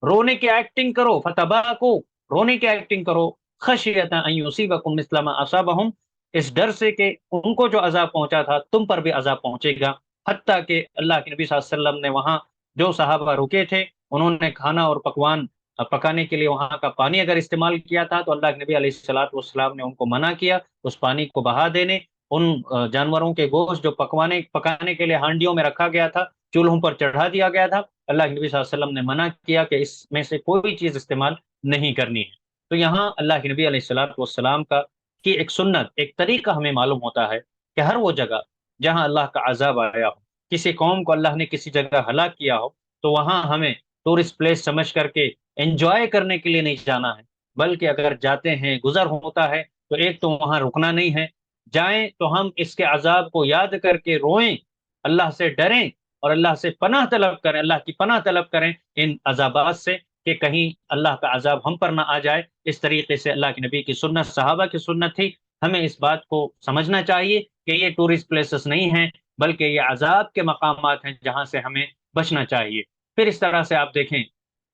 رونے کی ایکٹنگ کرو، فتباکو، رونے کی ایکٹنگ کرو، خشیۃ ان یصیبکم مثل ما اصابہم، اس ڈر سے کہ ان کو جو عذاب پہنچا تھا تم پر بھی عذاب پہنچے گا۔ حتیٰ کہ اللہ کے نبی صلی اللہ علیہ وسلم نے وہاں جو صحابہ رکے تھے انہوں نے کھانا اور پکوان پکانے کے لیے وہاں کا پانی اگر استعمال کیا تھا تو اللہ کے نبی علیہ الصلوۃ والسلام نے ان کو منع کیا اس پانی کو بہا دینے، ان جانوروں کے گوشت جو پکانے کے لیے ہانڈیوں میں رکھا گیا تھا، چولہوں پر چڑھا دیا گیا تھا، اللہ کے نبی صلی اللہ علیہ وسلم نے منع کیا کہ اس میں سے کوئی چیز استعمال نہیں کرنی ہے۔ تو یہاں اللہ کے نبی علیہ الصلوۃ والسلام کی ایک سنت، ایک طریقہ ہمیں معلوم ہوتا ہے کہ ہر وہ جگہ جہاں اللہ کا عذاب آیا ہو، کسی قوم کو اللہ نے کسی جگہ ہلاک کیا ہو، تو وہاں ہمیں ٹورسٹ پلیس سمجھ کر کے انجوائے کرنے کے لیے نہیں جانا ہے، بلکہ اگر جاتے ہیں، گزر ہوتا ہے، تو ایک تو وہاں رکنا نہیں ہے، جائیں تو ہم اس کے عذاب کو یاد کر کے روئیں، اللہ سے ڈریں، اور اللہ سے پناہ طلب کریں، اللہ کی پناہ طلب کریں ان عذابات سے کہ کہیں اللہ کا عذاب ہم پر نہ آ جائے۔ اس طریقے سے اللہ کے نبی کی سنت، صحابہ کی سنت تھی، ہمیں اس بات کو سمجھنا چاہیے کہ یہ ٹورسٹ پلیسز نہیں ہیں بلکہ یہ عذاب کے مقامات ہیں جہاں سے ہمیں بچنا چاہیے۔ پھر اس طرح سے آپ دیکھیں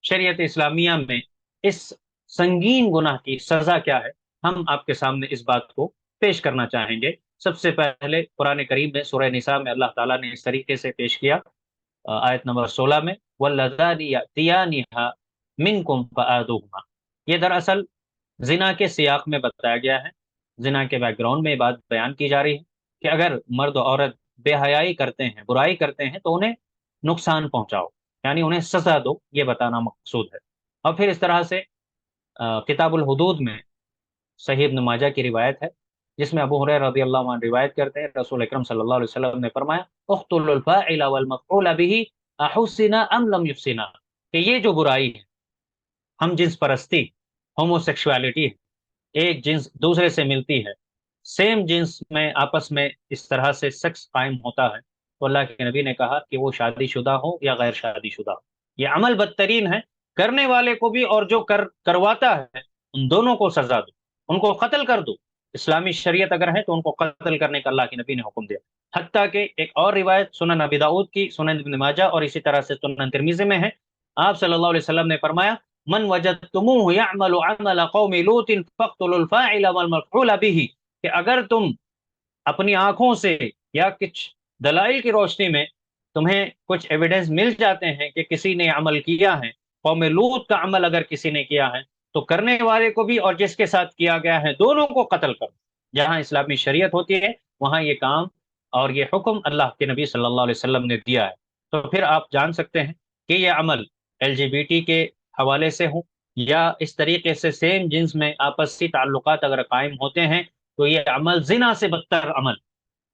شریعت اسلامیہ میں اس سنگین گناہ کی سزا کیا ہے، ہم آپ کے سامنے اس بات کو پیش کرنا چاہیں گے۔ سب سے پہلے قرآن کریم میں سورہ نساء میں اللہ تعالیٰ نے اس طریقے سے پیش کیا، آیت نمبر 16 میں وَاللَّذَانِ يَأْتِيَانِهَا مِنْكُمْ فَآذُوهُمَا، یہ دراصل زنا کے سیاق میں بتایا گیا ہے، زنا کے بیک گراؤنڈ میں یہ بات بیان کی جا رہی ہے کہ اگر مرد و عورت بے حیائی کرتے ہیں، برائی کرتے ہیں، تو انہیں نقصان پہنچاؤ، یعنی انہیں سزا دو، یہ بتانا مقصود ہے۔ اور پھر اس طرح سے کتاب الحدود میں صحیح ابن ماجہ کی روایت ہے جس میں ابو ہریرہ رضی اللہ عنہ روایت کرتے ہیں، رسول اکرم صلی اللہ علیہ وسلم نے فرمایا اقتلوا الفاعل والمفعول به احسن ام لم يحسنا، کہ یہ جو برائی ہے، ہم جنس پرستی، ہومو سیکشوالٹی، ایک جنس دوسرے سے ملتی ہے، سیم جنس میں آپس میں اس طرح سے سیکس قائم ہوتا ہے، تو اللہ کے نبی نے کہا کہ وہ شادی شدہ ہو یا غیر شادی شدہ ہو، یہ عمل بدترین ہے، کرنے والے کو بھی اور جو کرواتا ہے ان دونوں کو سزا دو، ان کو قتل کر دو، اسلامی شریعت اگر ہے تو ان کو قتل کرنے کا اللہ کے نبی نے حکم دیا۔ حتیٰ کہ ایک اور روایت سنن ابی داؤد کی، سنن ابن ماجہ اور اسی طرح سے سنن ترمذی میں ہے، آپ صلی اللہ علیہ وسلم نے فرمایا من وجدتموه يعمل عمل قوم لوط فاقتلوا الفاعل والمفعول به، کہ اگر تم اپنی آنکھوں سے یا کچھ دلائل کی روشنی میں تمہیں کچھ ایویڈنس مل جاتے ہیں کہ کسی نے عمل کیا ہے، قوم لوط کا عمل اگر کسی نے کیا ہے، تو کرنے والے کو بھی اور جس کے ساتھ کیا گیا ہے دونوں کو قتل کرو۔ جہاں اسلامی شریعت ہوتی ہے وہاں یہ کام اور یہ حکم اللہ کے نبی صلی اللہ علیہ وسلم نے دیا ہے۔ تو پھر آپ جان سکتے ہیں کہ یہ عمل LGBT کے حوالے سے ہوں یا اس طریقے سے سیم جنس میں آپسی تعلقات اگر قائم ہوتے ہیں تو یہ عمل زنا سے بدتر عمل،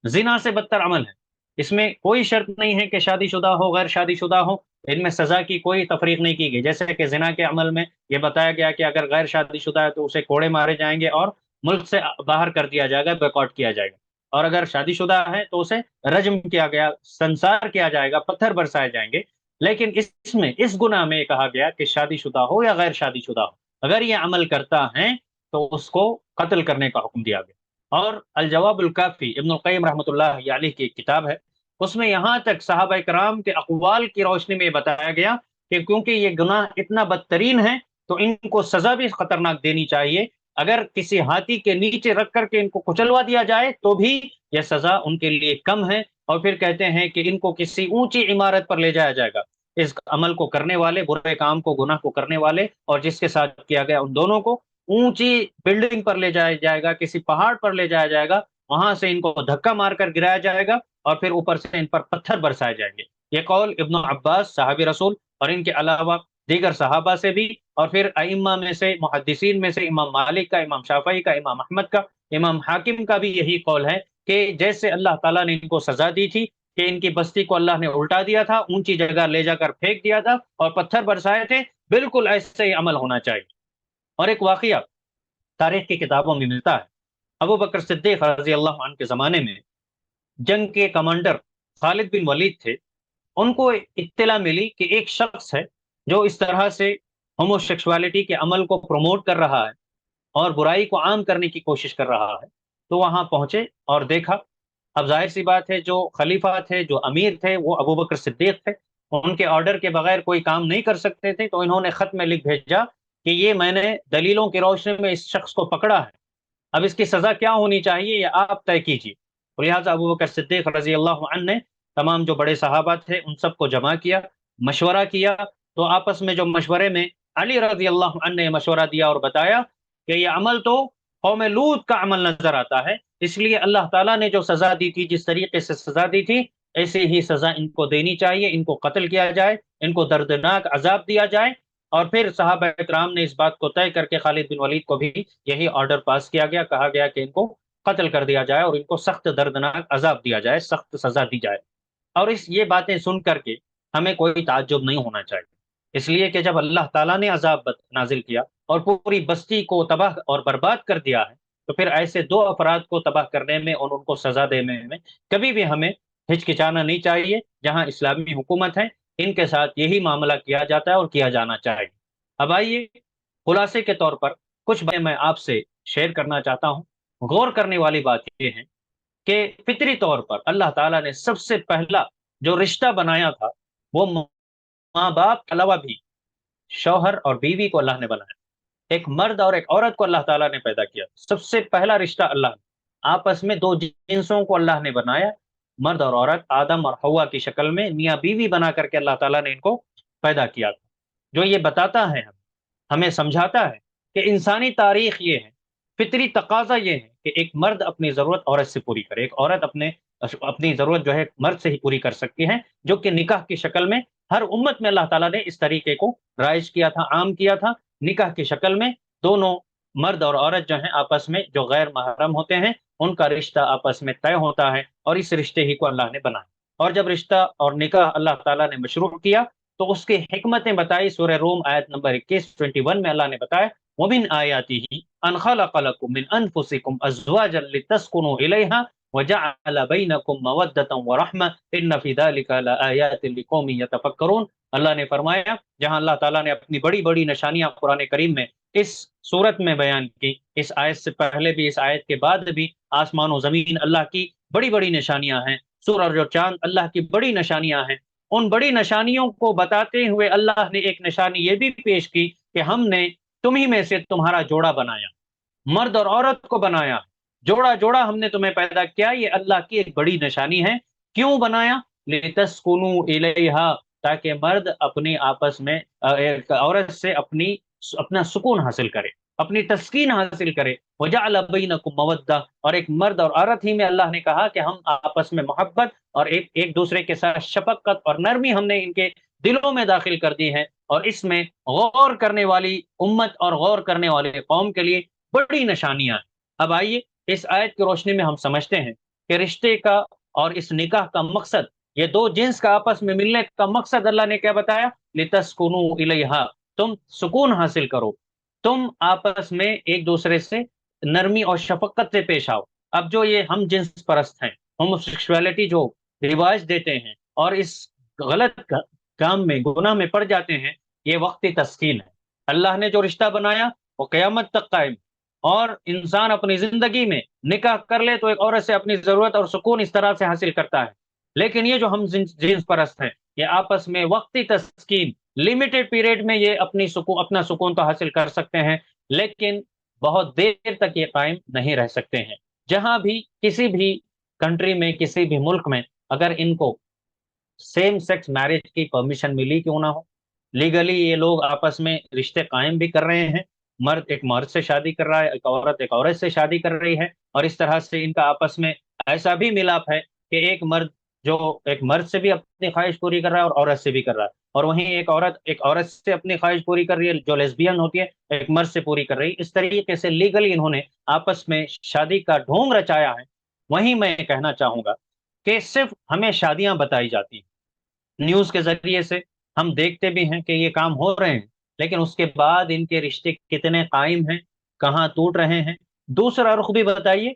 زنا سے بدتر عمل ہے۔ اس میں کوئی شرط نہیں ہے کہ شادی شدہ ہو غیر شادی شدہ ہو، ان میں سزا کی کوئی تفریق نہیں کی گئی۔ جیسے کہ زنا کے عمل میں یہ بتایا گیا کہ اگر غیر شادی شدہ ہے تو اسے کوڑے مارے جائیں گے اور ملک سے باہر کر دیا جائے گا، بیکاٹ کیا جائے گا، اور اگر شادی شدہ ہے تو اسے رجم کیا گیا، سنسار کیا جائے گا، پتھر برسائے جائیں گے۔ لیکن اس میں اس گناہ میں کہا گیا کہ شادی شدہ ہو یا غیر شادی شدہ ہو، اگر یہ عمل کرتا ہے تو اس کو قتل کرنے کا حکم دیا گیا۔ اور الجواب الکافی ابن القیم رحمۃ اللہ علیہ کی ایک کتاب ہے، اس میں یہاں تک صحابہ کرام کے اقوال کی روشنی میں بتایا گیا کہ کیونکہ یہ گناہ اتنا بدترین ہے تو ان کو سزا بھی خطرناک دینی چاہیے۔ اگر کسی ہاتھی کے نیچے رکھ کر کے ان کو کچلوا دیا جائے تو بھی یہ سزا ان کے لیے کم ہے۔ اور پھر کہتے ہیں کہ ان کو کسی اونچی عمارت پر لے جایا جائے گا، اس عمل کو کرنے والے، برے کام کو، گناہ کو کرنے والے اور جس کے ساتھ کیا گیا، ان دونوں کو اونچی بلڈنگ پر لے جایا جائے گا، کسی پہاڑ پر لے جایا جائے گا، وہاں سے ان کو دھکا مار کر گرایا جائے گا اور پھر اوپر سے ان پر پتھر برسائے جائیں گے۔ یہ قول ابن عباس صحابی رسول اور ان کے علاوہ دیگر صحابہ سے بھی، اور پھر ائمہ میں سے، محدثین میں سے امام مالک کا، امام شافعی کا، امام احمد کا، امام حاکم کا بھی یہی قول ہے کہ جیسے اللہ تعالیٰ نے ان کو سزا دی تھی کہ ان کی بستی کو اللہ نے الٹا دیا تھا، اونچی جگہ لے جا کر پھینک دیا تھا اور پتھر برسائے تھے، بالکل ایسے ہی عمل ہونا چاہیے۔ اور ایک واقعہ تاریخ کی کتابوں میں ملتا ہے، ابو بکر صدیق رضی اللہ عنہ کے زمانے میں جنگ کے کمانڈر خالد بن ولید تھے، ان کو اطلاع ملی کہ ایک شخص ہے جو اس طرح سے ہومو سیکسوالٹی کے عمل کو پروموٹ کر رہا ہے اور برائی کو عام کرنے کی کوشش کر رہا ہے۔ تو وہاں پہنچے اور دیکھا، اب ظاہر سی بات ہے جو خلیفہ تھے، جو امیر تھے، وہ ابو بکر صدیق تھے، ان کے آرڈر کے بغیر کوئی کام نہیں کر سکتے تھے، تو انہوں نے خط میں لکھ بھیجا کہ یہ میں نے دلیلوں کی روشنی میں اس شخص کو پکڑا ہے، اب اس کی سزا کیا ہونی چاہیے یہ آپ طے کیجیے۔ اور لہٰذا ابو بکر صدیق رضی اللہ عنہ نے تمام جو بڑے صحابہ تھے ان سب کو جمع کیا، مشورہ کیا، تو آپس میں جو مشورے میں علی رضی اللہ عنہ نے مشورہ دیا اور بتایا کہ یہ عمل تو قوم لوط کا عمل نظر آتا ہے، اس لیے اللہ تعالیٰ نے جو سزا دی تھی، جس طریقے سے سزا دی تھی، ایسے ہی سزا ان کو دینی چاہیے، ان کو قتل کیا جائے، ان کو دردناک عذاب دیا جائے۔ اور پھر صحابہ کرام نے اس بات کو طے کر کے خالد بن ولید کو بھی یہی آرڈر پاس کیا گیا، کہا گیا کہ ان کو قتل کر دیا جائے اور ان کو سخت دردناک عذاب دیا جائے، سخت سزا دی جائے۔ اور یہ باتیں سن کر کے ہمیں کوئی تعجب نہیں ہونا چاہیے، اس لیے کہ جب اللہ تعالیٰ نے عذاب نازل کیا اور پوری بستی کو تباہ اور برباد کر دیا ہے، تو پھر ایسے دو افراد کو تباہ کرنے میں اور ان کو سزا دینے میں کبھی بھی ہمیں ہچکچانا نہیں چاہیے۔ جہاں اسلامی حکومت ہے ان کے ساتھ یہی معاملہ کیا جاتا ہے اور کیا جانا چاہیے۔ اب آئیے خلاصے کے طور پر کچھ باتیں میں آپ سے شیئر کرنا چاہتا ہوں۔ غور کرنے والی بات یہ ہے کہ فطری طور پر اللہ تعالیٰ نے سب سے پہلا جو رشتہ بنایا تھا وہ ماں باپ کے علاوہ بھی شوہر اور بیوی کو اللہ نے بنایا، ایک مرد اور ایک عورت کو اللہ تعالیٰ نے پیدا کیا۔ سب سے پہلا رشتہ اللہ نے آپس میں دو جنسوں کو اللہ نے بنایا، مرد اور عورت، آدم اور حوا کی شکل میں میاں بیوی بنا کر کے اللہ تعالیٰ نے ان کو پیدا کیا تھا۔ جو یہ بتاتا ہے ہمیں سمجھاتا ہے کہ انسانی تاریخ یہ ہے، فطری تقاضا یہ ہے کہ ایک مرد اپنی ضرورت عورت سے پوری کرے، ایک عورت اپنی ضرورت جو ہے مرد سے ہی پوری کر سکتی ہے، جو کہ نکاح کی شکل میں ہر امت میں اللہ تعالیٰ نے اس طریقے کو رائج کیا تھا، عام کیا تھا۔ نکاح کی شکل میں دونوں مرد اور عورت جو ہیں آپس میں جو غیر محرم ہوتے ہیں ان کا رشتہ آپس میں طے ہوتا ہے، اور اس رشتے ہی کو اللہ نے بنایا۔ اور جب رشتہ اور نکاح اللہ تعالیٰ نے مشروع کیا تو اس کی حکمتیں بتائی۔ سورہ روم آیت نمبر 21 میں اللہ نے بتایا وَمِنْ آيَاتِهِ أَنْ خَلَقَ لَكُم مِّنْ أَنفُسِكُمْ أَزْوَاجًا لِتَسْكُنُوا إِلَيْهَا وَجَعَلَ بَيْنَكُم مَّوَدَّةً وَرَحْمَةً إِنَّ فِي ذَلِكَ لَآيَاتٍ لِقَوْمٍ يَتَفَكَّرُونَ۔ اللہ نے فرمایا، جہاں اللہ تعالیٰ نے اپنی بڑی بڑی نشانیاں قرآن کریم میں اس صورت میں بیان کی، اس آیت سے پہلے بھی، اس آیت کے بعد بھی، آسمان و زمین اللہ کی بڑی بڑی نشانیاں ہیں، سورج اور چاند اللہ کی بڑی نشانیاں ہیں۔ ان بڑی نشانیوں کو بتاتے ہوئے اللہ نے ایک نشانی یہ بھی پیش کی کہ ہم نے تمہیں میں سے تمہارا جوڑا بنایا، مرد اور عورت کو بنایا، جوڑا جوڑا ہم نے تمہیں پیدا کیا۔ یہ اللہ کی ایک بڑی نشانی ہے۔ کیوں بنایا؟ لِتَسْكُنُوا إِلَيْهَا، تاکہ مرد اپنی آپس میں ایک عورت سے اپنی اپنا سکون حاصل کرے، اپنی تسکین حاصل کرے۔ وجعل بینکم مودہ، اور ایک مرد اور عورت ہی میں اللہ نے کہا کہ ہم آپس میں محبت اور ایک دوسرے کے ساتھ شفقت اور نرمی ہم نے ان کے دلوں میں داخل کر دی ہے، اور اس میں غور کرنے والی امت اور غور کرنے والے قوم کے لیے بڑی نشانیاں ہیں۔ اب آئیے اس آیت کی روشنی میں ہم سمجھتے ہیں کہ رشتے کا اور اس نکاح کا مقصد، یہ دو جنس کا آپس میں ملنے کا مقصد اللہ نے کیا بتایا؟ لتسکنوا الیہا، تم سکون حاصل کرو، تم آپس میں ایک دوسرے سے نرمی اور شفقت سے پیش آؤ۔ اب جو یہ ہم جنس پرست ہیں، ہومو سیکشولیٹی جو رواج دیتے ہیں اور اس غلط کام میں گناہ میں پڑ جاتے ہیں، یہ وقتی تسکین ہے۔ اللہ نے جو رشتہ بنایا وہ قیامت تک قائم، اور انسان اپنی زندگی میں نکاح کر لے تو ایک عورت سے اپنی ضرورت اور سکون اس طرح سے حاصل کرتا ہے۔ لیکن یہ جو ہم جنس پرست ہیں، یہ آپس میں وقتی تسکین، لمیٹڈ پیریڈ میں یہ اپنا سکون تو حاصل کر سکتے ہیں، لیکن بہت دیر تک یہ قائم نہیں رہ سکتے ہیں۔ جہاں بھی کسی بھی کنٹری میں، کسی بھی ملک میں، اگر ان کو سیم سیکس میرج کی پرمیشن ملی کیوں نہ ہو، لیگلی یہ لوگ آپس میں رشتے قائم بھی کر رہے ہیں، مرد ایک مرد سے شادی کر رہا ہے، ایک عورت سے شادی کر رہی ہے، اور اس طرح سے ان کا آپس میں ایسا بھی ملاپ ہے کہ ایک مرد سے بھی اپنی خواہش پوری کر رہا ہے اور عورت سے بھی کر رہا ہے، اور وہیں ایک عورت سے اپنی خواہش پوری کر رہی ہے جو لیسبین ہوتی ہے، ایک مرد سے پوری کر رہی ہے۔ اس طریقے سے لیگلی انہوں نے آپس میں شادی کا ڈھونگ رچایا ہے۔ وہیں میں کہنا چاہوں گا کہ صرف ہمیں شادیاں بتائی جاتی ہیں، نیوز کے ذریعے سے ہم دیکھتے بھی ہیں کہ یہ کام ہو رہے ہیں، لیکن اس کے بعد ان کے رشتے کتنے قائم ہیں، کہاں ٹوٹ رہے ہیں؟ دوسرا رخ بھی بتائیے،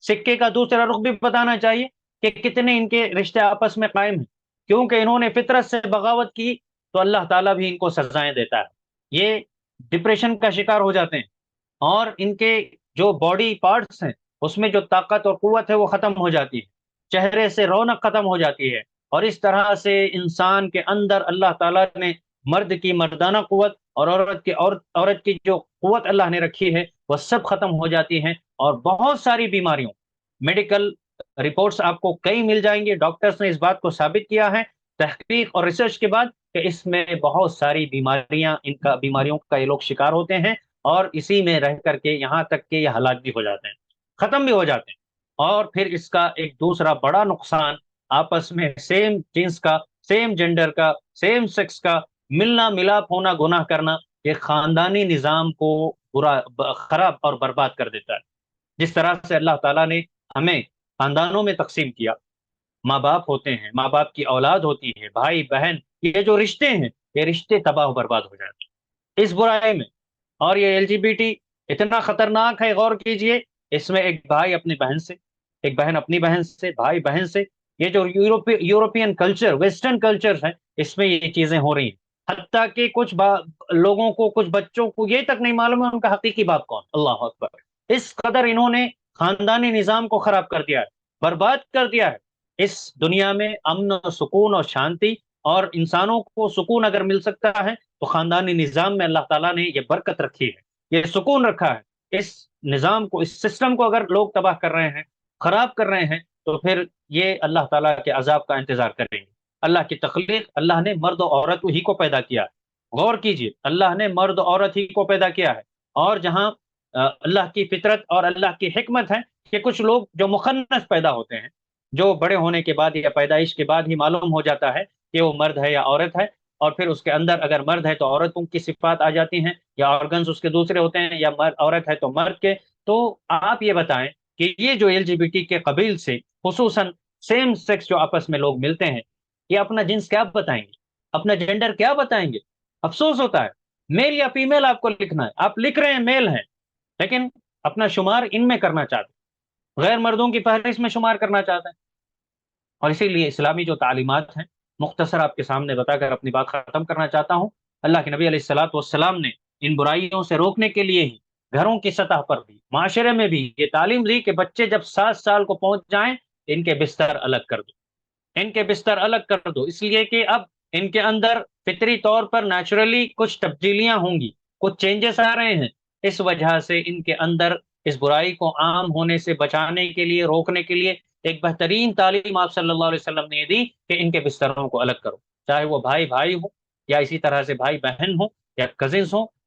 سکے کا دوسرا رخ بھی بتانا چاہیے کہ کتنے ان کے رشتے آپس میں قائم ہیں۔ کیونکہ انہوں نے فطرت سے بغاوت کی تو اللہ تعالیٰ بھی ان کو سزائیں دیتا ہے، یہ ڈپریشن کا شکار ہو جاتے ہیں، اور ان کے جو باڈی پارٹس ہیں اس میں جو طاقت اور قوت ہے وہ ختم ہو جاتی ہے، چہرے سے رونق ختم ہو جاتی ہے، اور اس طرح سے انسان کے اندر اللہ تعالیٰ نے مرد کی مردانہ قوت اور عورت کی جو قوت اللہ نے رکھی ہے وہ سب ختم ہو جاتی ہیں، اور بہت ساری بیماریوں، میڈیکل رپورٹس آپ کو کئی مل جائیں گے، ڈاکٹرز نے اس بات کو ثابت کیا ہے تحقیق اور ریسرچ کے بعد کہ اس میں بہت ساری بیماریوں کا یہ لوگ شکار ہوتے ہیں، اور اسی میں رہ کر کے یہاں تک کہ یہ ہلاک بھی ہو جاتے ہیں، ختم بھی ہو جاتے ہیں۔ اور پھر اس کا ایک دوسرا بڑا نقصان، آپس میں سیم جنس کا، سیم جینڈر کا، سیم سیکس کا ملنا ملاپ ہونا، گناہ کرنا، یہ خاندانی نظام کو خراب اور برباد کر دیتا ہے۔ جس طرح سے اللہ تعالیٰ نے ہمیں خاندانوں میں تقسیم کیا، ماں باپ ہوتے ہیں، ماں باپ کی اولاد ہوتی ہے، بھائی بہن، یہ جو رشتے ہیں یہ رشتے تباہ و برباد ہو جاتے ہیں اس برائی میں۔ اور یہ LGBT اتنا خطرناک ہے، غور کیجئے، اس میں ایک بھائی اپنی بہن سے، ایک بہن اپنی بہن سے، بھائی بہن سے، یہ جو یورپین کلچر، ویسٹرن کلچر ہے، اس میں یہ چیزیں ہو رہی ہیں۔ حتیٰ کہ لوگوں کو، کچھ بچوں کو یہ تک نہیں معلوم ہے ان کا حقیقی باپ کون۔ اللہ اکبر! اس قدر انہوں نے خاندانی نظام کو خراب کر دیا ہے، برباد کر دیا ہے۔ اس دنیا میں امن و سکون اور شانتی، اور انسانوں کو سکون اگر مل سکتا ہے تو خاندانی نظام میں اللہ تعالیٰ نے یہ برکت رکھی ہے، یہ سکون رکھا ہے۔ اس نظام کو، اس سسٹم کو اگر لوگ تباہ کر رہے ہیں، خراب کر رہے ہیں، تو پھر یہ اللہ تعالیٰ کے عذاب کا انتظار کریں گے۔ اللہ کی تخلیق، اللہ نے مرد و عورت ہی کو پیدا کیا ہے، غور کیجئے، اللہ نے مرد و عورت ہی کو پیدا کیا ہے، اور جہاں اللہ کی فطرت اور اللہ کی حکمت ہے کہ کچھ لوگ جو مخنث پیدا ہوتے ہیں، جو بڑے ہونے کے بعد یا پیدائش کے بعد ہی معلوم ہو جاتا ہے کہ وہ مرد ہے یا عورت ہے، اور پھر اس کے اندر اگر مرد ہے تو عورتوں کی صفات آ جاتی ہیں، یا آرگنز اس کے دوسرے ہوتے ہیں، یا عورت ہے تو مرد کے۔ تو آپ یہ بتائیں کہ یہ جو LGBT کے قبیل سے، خصوصاً سیم سیکس جو آپس میں لوگ ملتے ہیں، یہ اپنا جنس کیا بتائیں گے، اپنا جینڈر کیا بتائیں گے؟ افسوس ہوتا ہے، میل یا فیمیل آپ کو لکھنا ہے، آپ لکھ رہے ہیں میل ہیں، لیکن اپنا شمار ان میں کرنا چاہتے ہیں، غیر مردوں کی فہرست میں شمار کرنا چاہتے ہیں۔ اور اسی لیے اسلامی جو تعلیمات ہیں، مختصر آپ کے سامنے بتا کر اپنی بات ختم کرنا چاہتا ہوں۔ اللہ کے نبی علیہ الصلوۃ والسلام نے ان برائیوں سے روکنے کے لیے ہی گھروں کی سطح پر بھی، معاشرے میں بھی یہ تعلیم دی کہ بچے جب 7 سال کو پہنچ جائیں، ان کے بستر الگ کر دو، ان کے بستر الگ کر دو، اس لیے کہ اب ان کے اندر فطری طور پر نیچرلی کچھ تبدیلیاں ہوں گی، کچھ چینجز آ رہے ہیں، اس وجہ سے ان کے اندر اس برائی کو عام ہونے سے بچانے کے لیے، روکنے کے لیے ایک بہترین تعلیم آپ صلی اللہ علیہ وسلم نے دی کہ ان کے بستروں کو الگ کرو، چاہے وہ بھائی بھائی ہو، یا اسی طرح سے بھائی بہن ہو، یا کزنس ہو،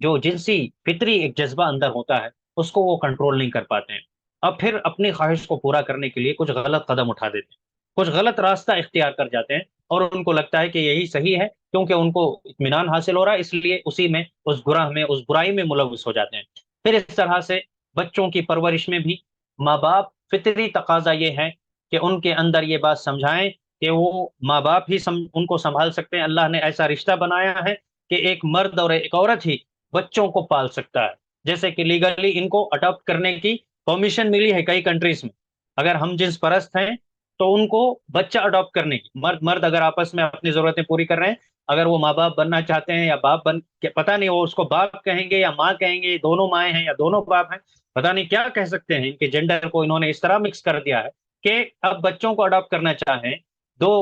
جو جنسی فطری ایک جذبہ اندر ہوتا ہے اس کو وہ کنٹرول نہیں کر پاتے ہیں. اب پھر اپنی خواہش کو پورا کرنے کے لیے کچھ غلط قدم اٹھا دیتے ہیں، کچھ غلط راستہ اختیار کر جاتے ہیں، اور ان کو لگتا ہے کہ یہی صحیح ہے کیونکہ ان کو اطمینان حاصل ہو رہا ہے، اس لیے اسی میں اس گناہ میں اس برائی میں ملوث ہو جاتے ہیں. پھر اس طرح سے بچوں کی پرورش میں بھی ماں باپ فطری تقاضا یہ ہے کہ ان کے اندر یہ بات سمجھائیں کہ وہ ماں باپ ہی ان کو سنبھال سکتے ہیں. اللہ نے ایسا رشتہ بنایا ہے کہ ایک مرد اور ایک عورت ہی بچوں کو پال سکتا ہے. جیسے کہ لیگلی ان کو اڈاپٹ کرنے کی پرمیشن ملی ہے کئی کنٹریز میں. اگر ہم جنس پرست ہیں تو ان کو بچہ اڈاپٹ کرنے کی، مرد مرد اگر آپس میں اپنی ضرورتیں پوری کر رہے ہیں، اگر وہ ماں باپ بننا چاہتے ہیں یا باپ پتہ نہیں وہ اس کو باپ کہیں گے یا ماں کہیں گے، دونوں مائیں ہیں یا دونوں باپ ہیں، پتہ نہیں کیا کہہ سکتے ہیں. کہ جینڈر کو انہوں نے اس طرح مکس کر دیا ہے کہ اب بچوں کو اڈاپٹ کرنا چاہیں، دو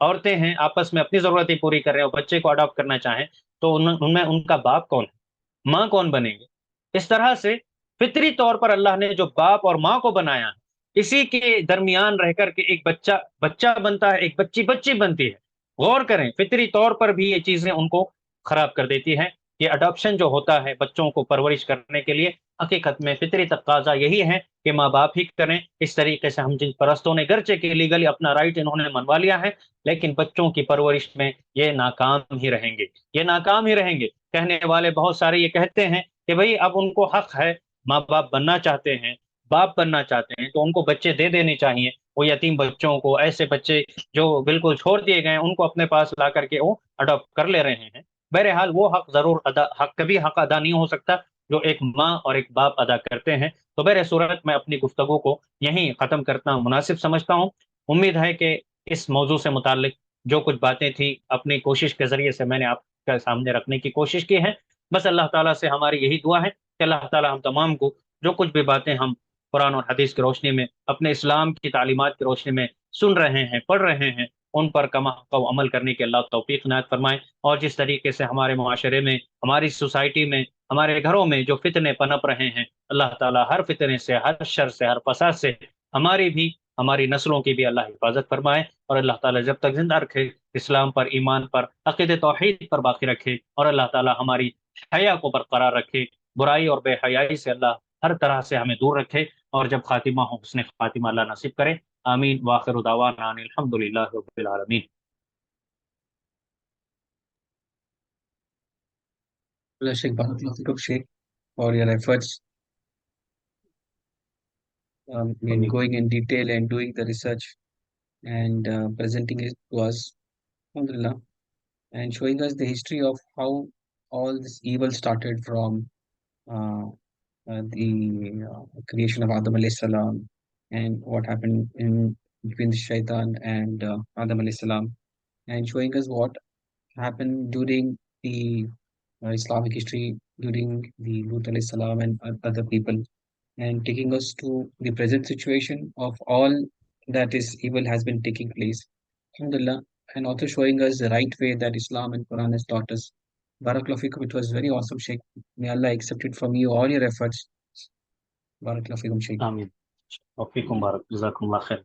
عورتیں ہیں آپس میں اپنی ضرورتیں پوری کر رہے ہیں اور بچے کو اڈاپٹ کرنا چاہیں، تو ان میں ان کا باپ کون ہے، ماں کون بنے گے؟ اس طرح سے فطری طور پر اللہ نے جو باپ اور ماں کو بنایا ہے، اسی کے درمیان رہ کر کے ایک بچہ بچہ بنتا ہے، ایک بچی بچی بنتی ہے. غور کریں، فطری طور پر بھی یہ چیزیں ان کو خراب کر دیتی ہیں. یہ اڈاپشن جو ہوتا ہے بچوں کو پرورش کرنے کے لیے، حقیقت میں فطری تقاضا یہی ہے کہ ماں باپ ہی کریں. اس طریقے سے ہم جن پرستوں نے گرچہ کے لیگلی اپنا رائٹ انہوں نے منوا لیا ہے، لیکن بچوں کی پرورش میں یہ ناکام ہی رہیں گے، یہ ناکام ہی رہیں گے. کہنے والے بہت سارے یہ کہتے ہیں کہ بھئی اب ان کو حق ہے، ماں باپ بننا چاہتے ہیں، باپ بننا چاہتے ہیں تو ان کو بچے دے دینے چاہیے. وہ یتیم بچوں کو، ایسے بچے جو بالکل چھوڑ دیے گئے ہیں، ان کو اپنے پاس لا کر کے وہ اڈاپٹ کر لے رہے ہیں. بہرحال وہ حق ضرور حق کبھی حق ادا نہیں ہو سکتا جو ایک ماں اور ایک باپ ادا کرتے ہیں. تو بہر صورت میں اپنی گفتگو کو یہیں ختم کرنا مناسب سمجھتا ہوں. امید ہے کہ اس موضوع سے متعلق جو کچھ باتیں تھیں اپنی کوشش کے ذریعے سے میں نے آپ کے سامنے رکھنے کی کوشش کی ہے. بس اللہ تعالیٰ سے ہماری یہی دعا ہے کہ اللہ تعالیٰ ہم تمام کو جو کچھ بھی باتیں ہم قرآن اور حدیث کی روشنی میں، اپنے اسلام کی تعلیمات کی روشنی میں سن رہے ہیں، پڑھ رہے ہیں، ان پر کما حق و عمل کرنے کے اللہ توفیق عنایت فرمائیں. اور جس طریقے سے ہمارے معاشرے میں، ہماری سوسائٹی میں، ہمارے گھروں میں جو فتنے پنپ رہے ہیں، اللہ تعالیٰ ہر فتنے سے، ہر شر سے، ہر فساد سے ہماری بھی، ہماری نسلوں کی بھی اللہ حفاظت فرمائے. اور اللہ تعالیٰ جب تک زندہ رکھے اسلام پر، ایمان پر، عقید توحید پر باقی رکھے، اور اللہ تعالیٰ ہماری حیا کو برقرار رکھے، برائی اور بے حیائی سے اللہ ہر طرح سے ہمیں دور رکھے، اور جب خاتمہ ہو حسن خاتمہ اللہ نصیب کرے. آمین واخر دعوانا ان الحمد للہ رب العالمین. Sheikh Barakallahu Sheikh for your efforts in going in detail and doing the research and presenting it to us, alhamdulillah, and showing us the history of how all this evil started from uh, the creation of Adam alayhi salam and what happened in between the shaitan and Adam alayhi salam, and showing us what happened during the Islamic history during the Lut alayhi salam and other people, and taking us to the present situation of all that is evil has been taking place. Alhamdulillah, and also showing us the right way that Islam and Quran has taught us. Barakallahu fikum, it was very awesome, Sheikh. May Allah accept it from you, all your efforts. Barakallahu fikum, Sheikh. آمین. وفیکم بارک، جزاکم اللہ خیر.